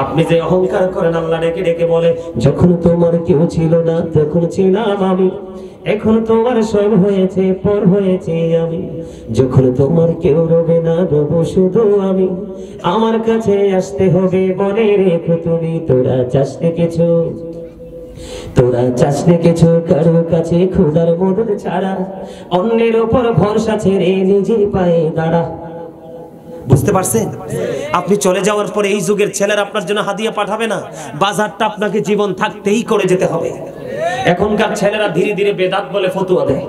আপনি যে অহংকার করেন, আল্লাহ ডেকে ডেকে বলে যখন তোমার কেউ ছিল না তখন ছিলাম আমি, এখন তোমার সব হয়েছে, পর হয়েছে আমি। যখন তোমার কেউ রবে না, রব শুধু আমি। আমার কাছে আসতে হবে, বলে রেখো তুমি। তোরা চাষতে কিছু, তোরা চাষতে কিছু কারো কাছে খোদার মদত ছাড়া। অন্যের ওপর ভরসা ছেড়ে নিজের পায়ে দাঁড়া। বুঝতে পারছেন? আপনি চলে যাওয়ার পরে এই যুগের ছেলেরা আপনার জন্য হাদিয়া পাঠাবে না। বাজারটা আপনাকে জীবন থাকতেই করে যেতে হবে। এখনকার ছেলেরা ধীরে ধীরে বেদাত বলে ফতুয়া দেয়,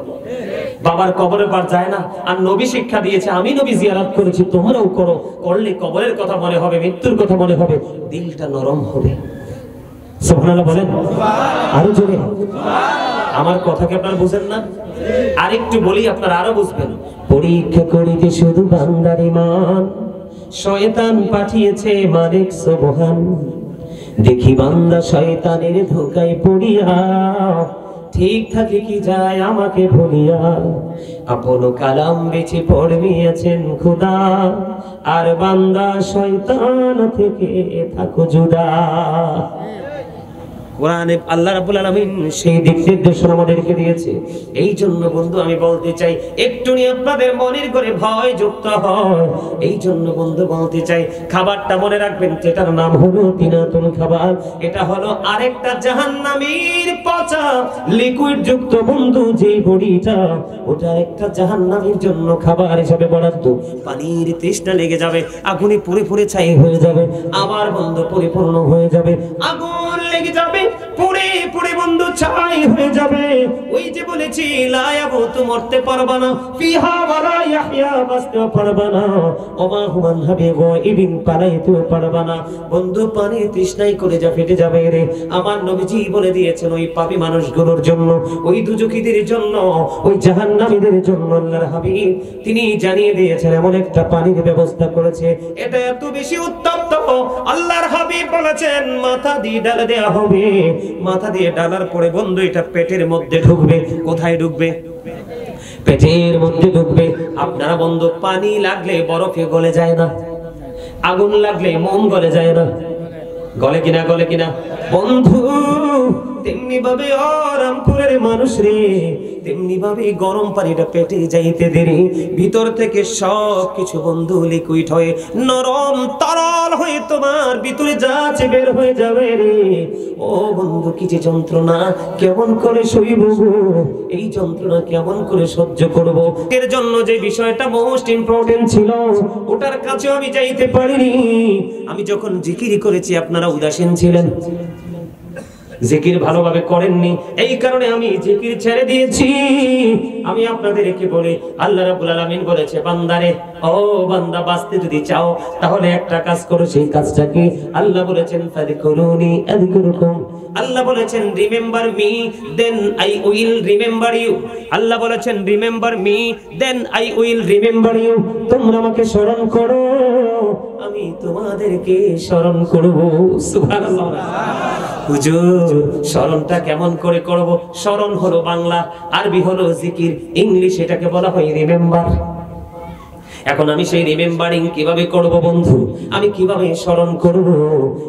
বাবার কবরের পার যায় না। আর নবী শিক্ষা দিয়েছে, আমি নবী জিয়ারত করেছি, তোমরাও করো। করলে কবরের কথা মনে হবে, মৃত্যুর কথা মনে হবে, দিলটা নরম হবে। সুবহানাল্লাহ বলেন আরো জোরে। আমার কথা কি আপনারা বুঝেন না? আরেকটু বলি, আপনারা আরো বুঝবেন। পরীক্ষা করিতে শুধু বান্দার ঈমান, শয়তান পাঠিয়েছে মালিক সুবহান। দেখি বান্দা শয়তানের ধোঁকায় পড়িয়া, ঠিক থাকে কি যায় আমাকে ভুলিয়া। আপন কালাম বেছে পড়মিয়েছেন খোদা, আর বান্দা শয়তান থেকে থাকো জুদা। কোরআনে আল্লাহ রাব্বুল আলামিন সেই দিক নির্দেশনা আমাদেরকে দিয়েছে। এই জন্য বন্ধু আমি বলতে চাই, একটু নিয়ে আপনাদের মনের করে ভয় যুক্ত হয়। এই জন্য বন্ধু বলতে চাই, খাবারটা মনে রাখবেন, যেটার নাম হলো তিনাতুল খাবার। এটা হলো আরেকটা জাহান্নামীর পচা লিকুইড যুক্ত বন্ধু যে বড়িটা, ওটা একটা জাহান্নামীর জন্য খাবার হিসেবে বরাদ্দ। পানির তৃষ্ণা লেগে যাবে, আগুনে পুড়ে পুড়ে ছাই হয়ে যাবে, আবার বন্ধু পরিপূর্ণ হয়ে যাবে, আগুন লেগে যাবে, পুড়ে পুড়ে বন্ধু ছাই হয়ে যাবে। ওই যে বলেছি, লা ইয়ামুতু, মরতে পারবা না, ফিহা ওয়ালা ইয়াহইয়া, বাঁচতে পারবা না, ওমা হুমান হাবি গায়বিন, পালাইতে পারবা না। বন্ধু পানির তৃষ্ণায় করে যা ফেটে যাবে রে। আমার নবীজি বলে দিয়েছেন, ওই পাপী মানুষগুলোর জন্য, ওই দুজখীদের জন্য, ওই জাহান্নামীদের জন্য আল্লাহর হাবিব তিনি জানিয়ে দিয়েছেন, এমন একটা পানির ব্যবস্থা করেছে, এটা এত বেশি উত্তপ্ত। আল্লাহর হাবিব বলেছেন, মাথা দিয়ে ঢালা দেয়া হবে। মাথা দিয়ে ঢালার পরে বন্ধু এটা পেটের মধ্যে ঢুকবে। কোথায় ঢুকবে? পেটের মধ্যে ঢুকবে। আপনারা বন্ধু, পানি লাগলে বরফে গলে যায় না, আগুন লাগলে মোম গলে যায় না, গলে কিনা? গলে কিনা বন্ধু? তেমনি ভাবে রামপুরের মানুষ রে, তেমনি ভাবে গরম পানিটা পেটে যাইতে দেরি, ভিতর থেকে সব কিছু বন্ধু লিকুইড হয়ে নরম তরল হয়ে তোমার ভিতরে যাচ্ছে বের হয়ে যাবে রে। ও বন্ধু, কি যে যন্ত্রণা, কেমন করে সইব গো? এই যন্ত্রণা কেমন করে সহ্য করব? এর জন্য যে বিষয়টা মোস্ট ইম্পর্টেন্ট ছিল, ওটার কাছে আমি যাইতে পারিনি। আমি যখন জিকির করেছি আপনারা উদাসীন ছিলেন, জিকির ভালোভাবে করেননি, এই কারণে আমি জিকির ছেড়ে দিয়েছি। আমি আপনাদেরকে বলি, আল্লাহ রাব্বুল আলামিন বলেছে, বান্দারে, ও বান্দা, বাঁচতে যদি চাও তাহলে একটা কাজ করো। সেই কাজটা কি? আল্লাহ বলেছেন, ফাযকুরুনি আযকুরুকুম। আল্লাহ বলেছেন, remember me then I will remember you. আল্লাহ বলেছেন, remember me then I will remember you. তোমরা আমাকে স্মরণ করো, আমি তোমাদেরকে স্মরণ করব। সুবহানাল্লাহ। হুজুর, স্মরণটা কেমন করে করব? স্মরণ হলো বাংলা, আরবি হলো জিকির, ইংলিশ এটাকে বলা হয় রিমেম্বার। এখন আমি সেই রিমেম্বারিং কিভাবে করব বন্ধু? আমি কিভাবে স্মরণ করব?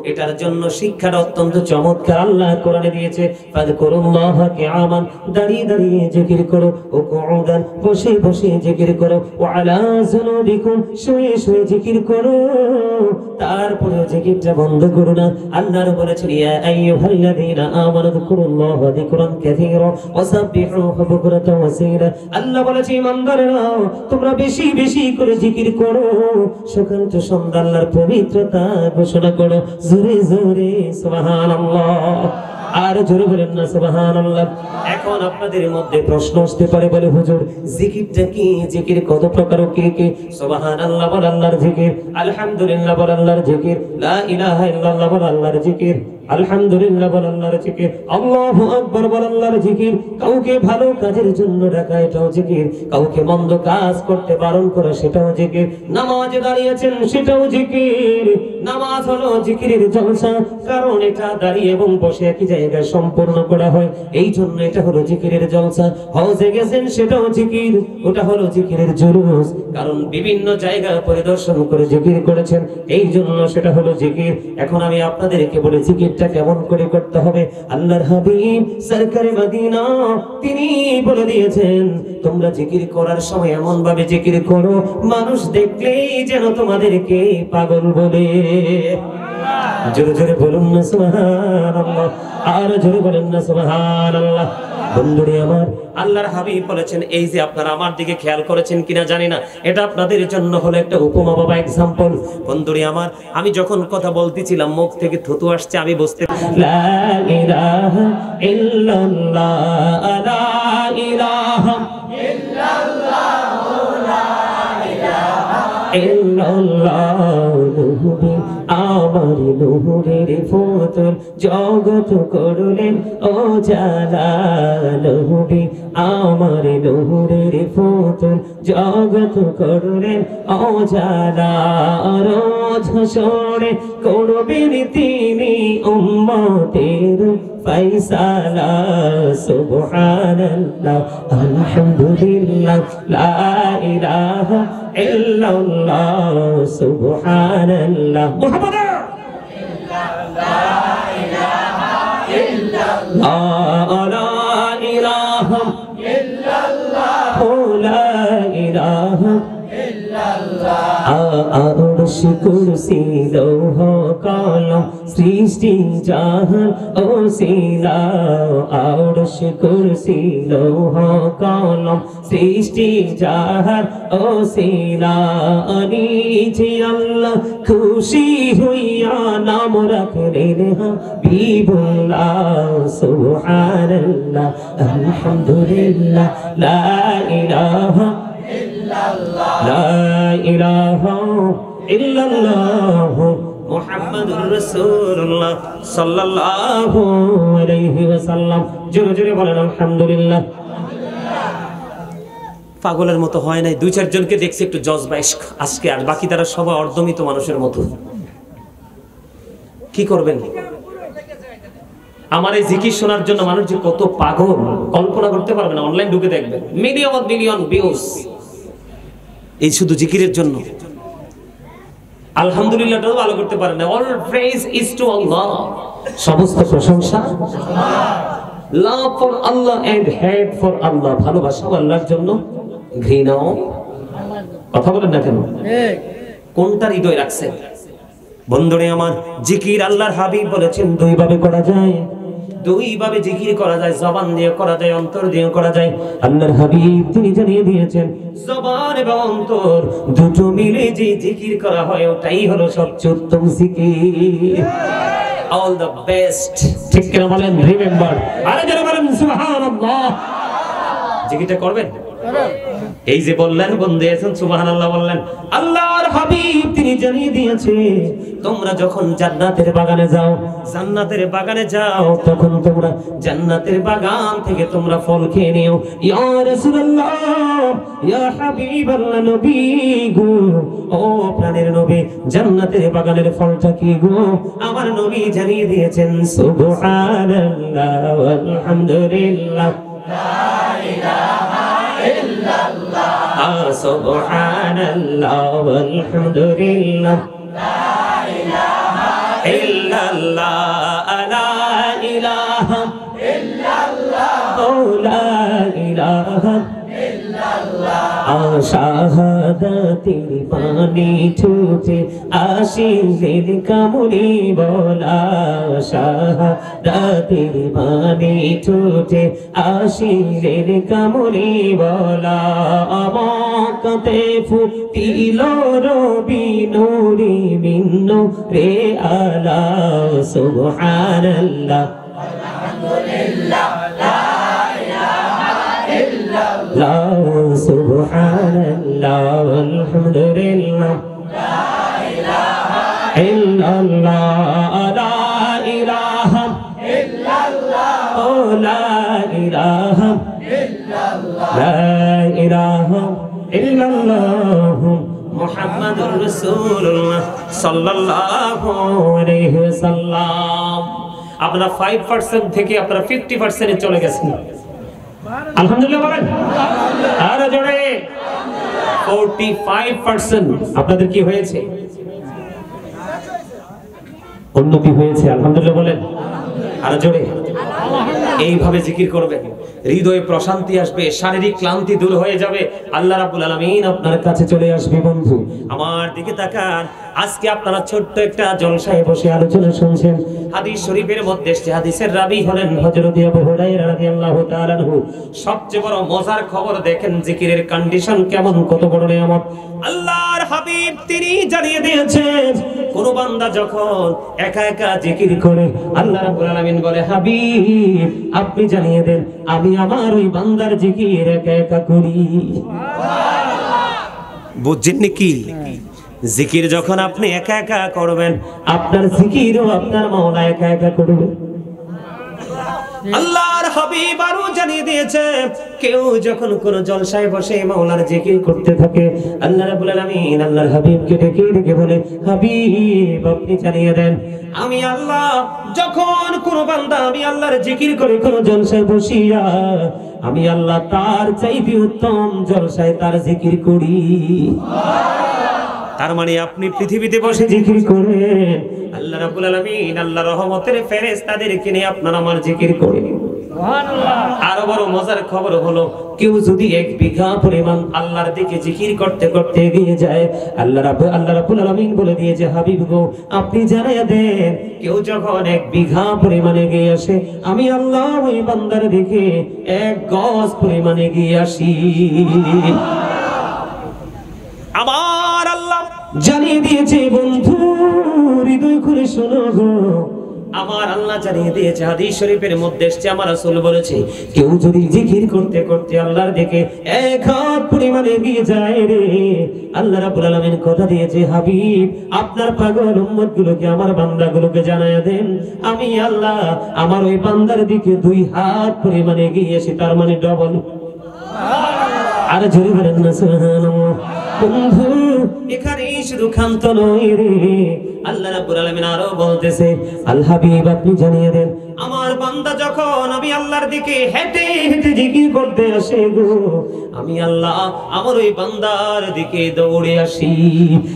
এটার জন্য শিক্ষার অত্যন্ত চমৎকার আল্লাহ কোরআনে দিয়েছে। ফাযকুরুল্লাহা কিয়ামান, দাঁড়িয়ে দাঁড়িয়ে জিকির করো, ও কুউদান, বসে বসে জিকির করো, ওয়া আলা যুনুবিকুম, শুয়ে শুয়ে জিকির করো। তারপরে জিকিরটা বন্ধ করো না। আল্লাহ বলেছেন, ইয়া আইয়ুহাল্লাযীনা আমানু যকুরুল্লাহা যিকরান কাসীরা ওয়া সাব্বিহুহু বুকরাতাও ওয়া আসীলা। আল্লাহ বলেছে, ইমানদারেরা, তোমরা বেশি বেশি করে জিকির করো, সকাল তো সন্ধ্যা আল্লাহর পবিত্রতা ঘোষণা করো। জোরে জোরে সুবহানাল্লাহ, আর জোরে বলেন না সুবহানাল্লাহ। এখন আপনাদের মধ্যে প্রশ্ন আসতে পারে, বলে হুজুর, জিকিরটা কি? জিকির কত প্রকার, কে কে? সুবহানাল্লাহ বল আল্লাহর জিকির, আলহামদুলিল্লাহ বল আল্লাহর জিকির, লা ইলাহা ইল্লাল্লাহ বল আল্লাহর জিকির, আলহামদুলিল্লাহ বল আল্লাহর জিকির, আল্লাহু আকবার বল আল্লাহর জিকির। কাউকে ভালো কাজের জন্য ডাকা, এটাও জিকির। কাউকে মন্দ কাজ করতে বারণ করা, সেটাও জিকির। নামাজে দাঁড়িয়েছেন, সেটাও জিকির। নামাজ হলো জিকিরের জলসা, কারণ এটা দাঁড়িয়ে এবং বসে একই জায়গায় সম্পূর্ণ করা হয়, এই জন্য এটা হলো জিকিরের জলসা। হজে গেছেন, সেটাও জিকির, ওটা হলো জিকিরের জুলুস, কারণ বিভিন্ন জায়গা পরিদর্শন করে জিকির করেছেন, এই জন্য সেটা হলো জিকির। এখন আমি আপনাদেরকে বলে, জিকির জিকিরটা কেমন করে করতে হবে আল্লাহর হাবিব সরকারে মদিনা তিনি বলে দিয়েছেন তোমরা জিকির করার সময় এমন ভাবে জিকির করো মানুষ দেখলেই যেন তোমাদেরকে পাগল বলে জোরে জোরে বলুন না সুবহানাল্লাহ আর জোরে বলেন না সুবহানাল্লাহ বন্ধুরে আমার আল্লাহর হাবিব বলেছেন এই যে আপনারা আমার দিকে খেয়াল করেছেন কিনা জানি না এটা আপনাদের জন্য হলো একটা উপমা বাবা एग्जांपल বন্ধুরে আমার আমি যখন কথা বলতেছিলাম মুখ থেকে থুতু আসছে আমি বুঝতে লা ইলাহা ইল্লাল্লাহ লা ইলাহা ইল্লাল্লাহ লা ইলাহা ইল্লাল্লাহ আমার নূরের ফুতুল জগৎ করলেন ও জালা নবী আমার নূরের ফুতুল জগৎ করলেন ও জালা রোজ হাসরে করবেন তিনি উম্মতের ফয়সালা সুবহানাল্লাহ আলহামদুলিল্লাহ লা ইলাহা ইল্লাল্লাহ সুবহানাল্লাহ মুহাম্মদ লা ইলাহা ইল্লাল্লাহ লা ইলাহা ইল্লাল্লাহ লা ইলাহা আরশ কুরসি লৌহ কলম সৃষ্টি জাহান ও শিলা আরশ কুরসি লৌহ কলম সৃষ্টি জাহান ও শিলা নিচে আল্লাহ খুশি হইয়া নাম রাখলেন হাবিবুল্লাহ সুবহানাল্লাহ আলহামদুলিল্লাহ লা ইলাহা লা ইলাহা ইল্লাল্লাহ মুহাম্মাদুর রাসূলুল্লাহ সাল্লাল্লাহু আলাইহি ওয়াসাল্লাম জোরে জোরে বলেন আলহামদুলিল্লাহ পাগলের মতো হয় নাই দুই চারজনকে দেখছি একটু জজবা ইশক আজকে আর বাকি তারা সবাই অর্ধমিত মানুষের মতো কি করবেন আমার এই জিকির শোনার জন্য মানুষ যে কত পাগল কল্পনা করতে পারবে না অনলাইন ঢুকে দেখবেন মিলিয়ন ভিউজ এই শুধু জিকিরের জন্য আলহামদুলিল্লাহটাও ভালো করতে পারে না all praise is to Allah সমস্ত প্রশংসা love for Allah and hate for Allah ভালোবাসা আল্লাহর জন্য ঘৃণাও কথা বলেন না কেন কোনটা হৃদয় রাখছেন বন্ধুরে আমার জিকির আল্লাহর হাবিব বলেছেন দুই ভাবে করা যায় দুই ভাবে জিকির করা যায় জবান দিয়ে করা যায় অন্তর দিয়ে করা যায় আল্লাহর হাবিব তিনি জানিয়ে দিয়েছেন জবান এবং অন্তর দুটো মিলে যে জিকির করা হয় ওটাই হলো সবচেয়ে উত্তম জিকির অল দ্য বেস্ট ঠিক করে বলেন রিমেম্বার আরে যারা বলেন সুবহানাল্লাহ জিকিরটা করবেন এই যে বললেন বন্ধু আছেন সুবহানাল্লাহ বললেন আল্লাহর হাবিব তিনি জানিয়ে দিয়েছে তোমরা যখন জান্নাতের বাগানে যাও তখন তোমরা জান্নাতের বাগান থেকে তোমরা ফল খেয়ে নিও ইয়া রাসূলুল্লাহ ইয়া হাবিবাল্লাহ নবী গো ও প্রাণের নবী জান্নাতের বাগানের ফলটা কি গো আমার নবী জানিয়ে দিয়েছেন সুবহানাল্লাহ আলহামদুলিল্লাহ লা ইলাহা ইল্লাল্লাহ সুবহানাল্লাহ আলহামদুলিল্লাহ লা ইলাহা ইল্লাল্লাহ লা ইলাহা ইল্লাল্লাহ লা ইলাহা শাহাদাতের পানি ছুটে আসিলেন কামলি বলা শাহাদাতের পানি ছুটে আসিলেন কামলি বলা আমাকে ফুটিল রবি নূরি মিন্নু রে আলা সুবহানাল্লাহ আলহামদুলিল্লাহ لا سبحان الله الحمد لله لا إله إلا الله لا إله إلا الله لا إله إلا الله لا إله إلا الله محمد رسول الله صلى الله عليه وسلم আপনারা 5% থেকে আপনারা 50% এ চলে গেছেন আলহামদুলিল্লাহ বলেন আর জোরে 45% আপনাদের কি হয়েছে উন্নতি হয়েছে আলহামদুলিল্লাহ বলেন আর জোরে এইভাবে জিকির করবেন হৃদয়ে প্রশান্তি আসবে শারীরিক ক্লান্তি দূর হয়ে যাবে আল্লাহ রাব্বুল আলামিন আপনার কাছে চলে আসবে বন্ধু আমার দিকে তাকান আজকে আপনারা ছোট্ট একটা জলসায় বসে আলোচনা শুনছেন হাদিস শরীফের মধ্যে এসেছে হাদিসের রাবী হলেন হযরত আবু হুরায়রা রাদিয়াল্লাহু তাআলা আনহু সবচেয়ে বড় মজার খবর দেখেন জিকিরের কন্ডিশন কেমন কত বড় নিয়ামত আল্লাহর হাবিব তিনি জানিয়ে দিয়েছেন কোন বান্দা যখন একা একা জিকির করে আল্লাহ রাব্বুল আলামিন বলে হাবিব আপনি জানিয়ে দেন আমি আমার ওই বান্দার জিকির একা একা করি বুঝছেন নাকি জিকির যখন আপনি একা একা করবেন আপনার জিকিরও আপনার মাওলা একা একা করবে আল্লাহর হাবিব আরো জানিয়ে দিয়েছে কেউ যখন কোন জলসায় বসে মাওলার জিকির করতে থাকে আল্লাহ রাব্বুল আলামিন আল্লাহর হাবিবকে ডেকে ডেকে বলে হাবিব আপনি জানিয়ে দেন আমি আল্লাহ যখন কোন বান্দা আমি আল্লাহর জিকির করে কোন জলসায় বসিয়া আমি আল্লাহ তার চাইতে উত্তম জলসায় তার জিকির করি তার মানে আপনি পৃথিবীতে বসে জিকির করেন আল্লাহ রাব্বুল আলামিন আল্লাহর রহমতের ফেরেশতাদেরকে নিয়ে আপনার আমার জিকির করেন সুবহানাল্লাহ আরো বড় মজার খবর হলো কেউ যদি 1 বিঘা পরিমাণ আল্লাহর দিকে জিকির করতে করতে এগিয়ে যায় আল্লাহ রাব্বুল আলামিন বলে দিয়েছে হাবিব গো আপনি জানিয়ে দেন কেউ যখন 1 বিঘা পরিমাণ এগিয়ে আসে আমি আল্লাহ ওই বান্দার দিকে 1 গজ পরিমাণ এগিয়ে আসি আমার আল্লাহ জানিয়ে দিয়েছে বন্ধু হৃদয় খুলে শোনো গো আমার আল্লাহ জানিয়ে দিয়েছে হাদিস শরীফের মধ্যে এসেছে আমার রাসূল বলেছে কেউ যদি জিকির করতে করতে আল্লাহর দিকে 1 হাত পরিমাণ এগিয়ে যায় রে আল্লাহ রাব্বুল আলামিন কথা দিয়েছে হাবিব আপনার পাগল উম্মতগুলোকে আমার বান্দাগুলোকে জানায়া দেন আমি আল্লাহ আমার ওই বান্দার দিকে 2 হাত পরিমাণ এগিয়ে এসে তার মানে ডবল আর জোরে বলেন না সুবহানাল্লাহ বন্ধু এখানে শুধু ক্ষান্ত নয় রে আল্লাহ রাব্বুল আলামিন আরো বলতেছে আল হাবিব আপনি জানিয়ে দেন আমার বান্দা যখন আমি আল্লাহর দিকে হেঁটে হেঁটে জিকির করতে আসে গো আমি আল্লাহ আমার ওই বান্দার দিকে দৌড়ে আসি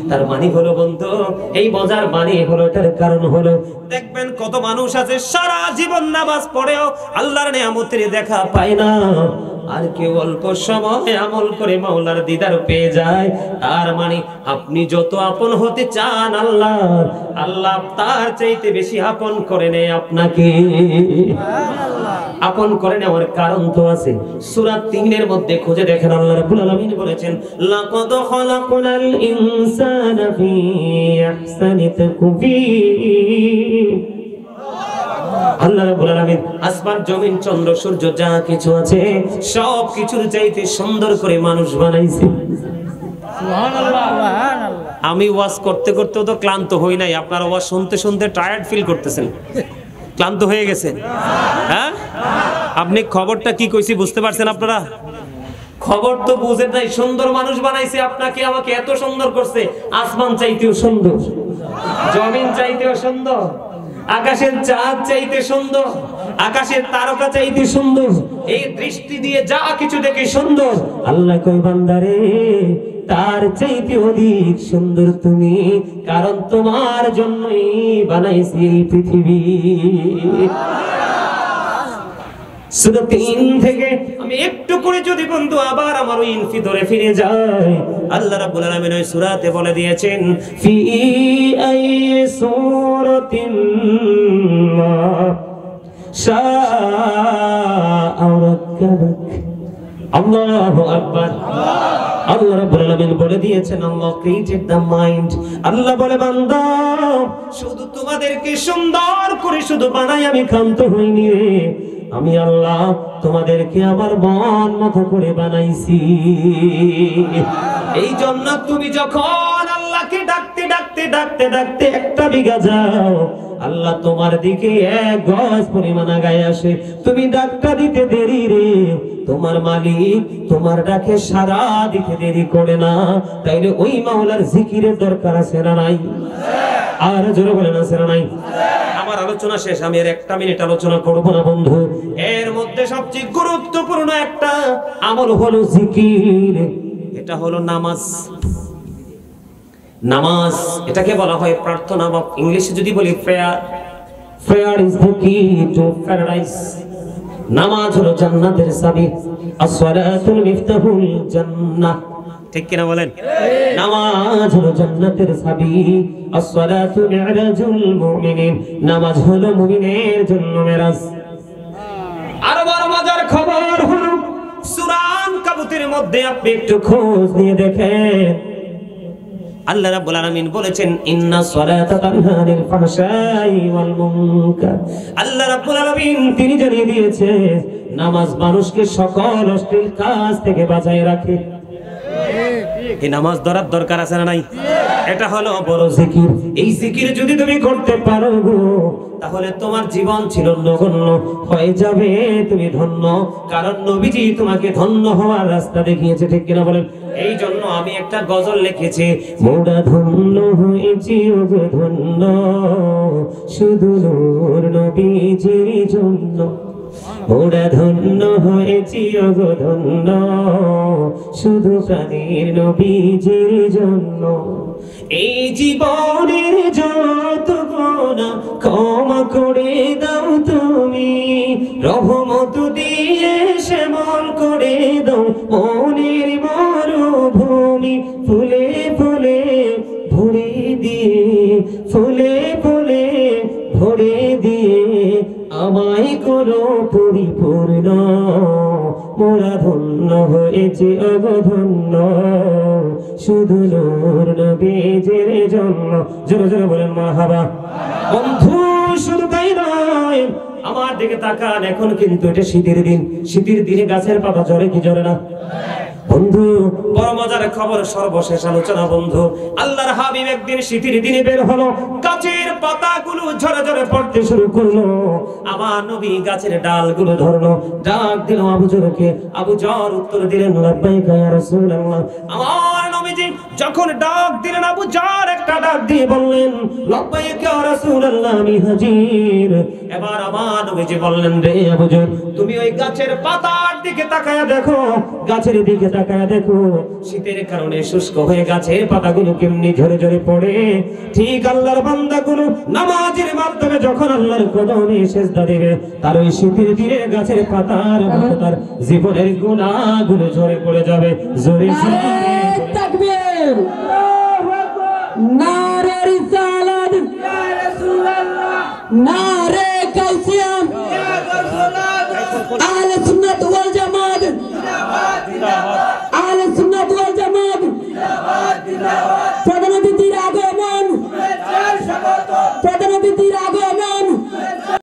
তার মানে হলো বন্ধু এই মজার মানে হলো এটার কারণ হলো দেখবেন কত মানুষ আছে সারা জীবন নামাজ পড়েও আল্লাহর নিয়ামতের দেখা পায় না আর কেউ অল্প সময় আমল করে মাওলার দিদার পেয়ে যায় তার মানে আপনি যত আপন হতে চান আল্লাহ আল্লাহ তার চাইতে বেশি আপন করে নেয় আপনাকে আপন করে নেওয়ার কারণ তো আছে সূরা 3 এর মধ্যে খুঁজে দেখেন আল্লাহ রাব্বুল আলামিন বলেছেন লাকাদ খালাকনাল ইনসানা ফি আহসানি তাকওয়িম আল্লাহ রাব্বুল আলামিন আসমান জমিন চন্দ্র সূর্য যা কিছু আছে সব কিছুর চাইতে সুন্দর করে মানুষ বানাইছে সুবহানাল্লাহ সুবহানাল্লাহ আমি ওয়াজ করতে করতে তো ক্লান্ত হই নাই আপনারা ওয়াজ শুনতে শুনতে টায়ার্ড ফিল করতেছেন ক্লান্ত হয়ে গেছেন হ্যাঁ আপনি খবরটা কি কইছি বুঝতে পারছেন আপনারা খবর তো বুঝেন নাই সুন্দর মানুষ বানাইছে আপনাকে আমাকে এত সুন্দর করছে আসমান চাইতেও সুন্দর জমিন চাইতেও সুন্দর আকাশের চাঁদ চাইতে সুন্দর আকাশের তারকা চাইতে সুন্দর এই দৃষ্টি দিয়ে যা কিছু দেখে সুন্দর আল্লাহ কই বান্দারে তার চাইতে অধিক সুন্দর তুমি কারণ তোমার জন্যই বানাইছি এই পৃথিবী সূরা 3 থেকে আমি একটু করে যদি বন্ধু আবার আমার ওই ইনফি ধরে ফিরে যাই আল্লাহ রাব্বুল আলামিন ওই সূরাতে বলে দিয়েছেন ফি আই সূরাতিন মা শাআ রাক্কাবাক আল্লাহু আকবার আল্লাহ রাব্বুল আলামিন বলে দিয়েছেন আল্লাহ ক্রিয়েটেড দ্য মাইন্ড আল্লাহ বলে বান্দা শুধু তোমাদেরকে সুন্দর করে শুধু বানাই আমি ক্ষান্ত হইনি রে আমি আল্লাহ তোমাদেরকে আমার মন মতো করে বানাইছি এই জন্য তুমি যখন আল্লাহকে ডাকতে ডাকতে ডাকতে ডাকতে 1 বিঘা যাও আল্লাহ তোমার দিকে 1 গজ পরিমাণ আগায় আসে তুমি ডাকটা দিতে দেরি রে তোমার মালিক তোমার ডাকে সারা দিতে দেরি করে না তাইলে ওই মাওলার জিকিরের দরকার আছে না নাই আর জোরে বলেন আছে না নাই আমার আলোচনা শেষ আমি আর 1 মিনিট আলোচনা করব না বন্ধু এর মধ্যে সবচেয়ে গুরুত্বপূর্ণ একটা আমল হলো জিকির এটা হলো নামাজ নামাজ এটাকে বলা হয় প্রার্থনা, বা ইংলিশে যদি বলি প্রেয়ার। প্রেয়ার ইজ দ্য কি টু প্যারাডাইস। নামাজ হলো জান্নাতের চাবি। as-salatul মিফতাহুল জান্নাহ। ঠিক কিনা বলেন? নামাজ হলো জান্নাতের চাবি। as-salatu মি'রাজুল মুমিনিন। নামাজ হলো মুমিনের জন্য মেরাজ। আর বড় মজার খবর হলো সূরা আনকাবুতের মধ্যে আপনি একটু খোঁজ নিয়ে দেখেন, আল্লাহ রাব্বুল আলামিন বলেছেন ইন্নাস সালাতা তানহা আনিল ফাহশাই ওয়াল মুনকার। আল্লাহ রাব্বুল আলামিন তিনি জানিয়ে দিয়েছে নামাজ মানুষকে সকল অশ্লীল কাজ থেকে বাঁচায় রাখে। এই নামাজ ধরার দরকার আছে না নাই? এটা হলো বড় জিকির। এই জিকির যদি তুমি করতে পারো তাহলে তোমার জীবন ছিল নগণ্য হয়ে যাবে, তুমি ধন্য। কারণ নবীজি তোমাকে ধন্য হওয়ার রাস্তা দেখিয়েছে। ঠিক কিনা বলেন? এই জন্য আমি একটা গজল লিখেছি, মোরা ধন্য হয়েছি ওগো ধন্য শুধু নূর নবীজির জন্য। মোরা ধন্য হয়েছি ওগো ধন্য শুধু প্রাণের নবীজির জন্য। এই জীবনের যত গুনাহ ক্ষমা করে দাও তুমি, রহমত দিয়ে শ্যামল করে দাও মনের মরুভূমি। ফুলে ফুলে ভরে দিয়ে, ফুলে ফুলে ভরে দিয়ে আমায় করো পরিপূর্ণ। মোরা ধন্য হয়েছে ওগো ধন্য শুধু নূর নবীজির জন্য। জোরে জোরে বলেন মারহাবা। বন্ধু শুধু তাই নয়, আমার দিকে তাকান, এখন কিন্তু এটা শীতের দিন। শীতের দিনে গাছের পাতা ঝরে কি ঝরে না? বন্ধু বড় মজার খবর, সর্বশেষ আলোচনা বন্ধু। আল্লাহর হাবিব একদিন শীতের দিনে বের হলো, গাছের পাতাগুলো ঝরে ঝরে পড়তে শুরু করলো। আমার নবী গাছের ডালগুলো ধরলো, ডাক দিল আবু জরকে। আবু জর উত্তর দিলেন লাব্বাইকা ইয়া রাসূলুল্লাহ। আমার নবীজি যখন ডাক দিলেন, আবু জর একটা ডাক দিয়ে বললেন লাব্বাইকা ইয়া রাসূলুল্লাহ, আমি হাজির। এবার আমার নবীজি বললেন রে আবু জর, তুমি ওই গাছের পাতার দিকে তাকায়া দেখো, গাছের দিকে তাকায়া দেখো, শীতের কারণে শুষ্ক হয়ে গাছের পাতাগুলো কেমনি ঝরে ঝরে পড়ে। ঠিক আল্লাহর বান্দাগুলো নামাজের মাধ্যমে যখন আল্লাহর কদমে সিজদা দেবে, তার ওই শীতের দিনে গাছের পাতার মতো তার জীবনের গুনাহগুলো ঝরে পড়ে যাবে। জোরে জোরে তাকবীর, আল্লাহু আকবার, নারে রিসালাত ইয়া রাসূলুল্লাহ, নারে কাউসিয়াম ইয়া রাসূলুল্লাহ, আহলে সুন্নাত ওয়াল জামাত।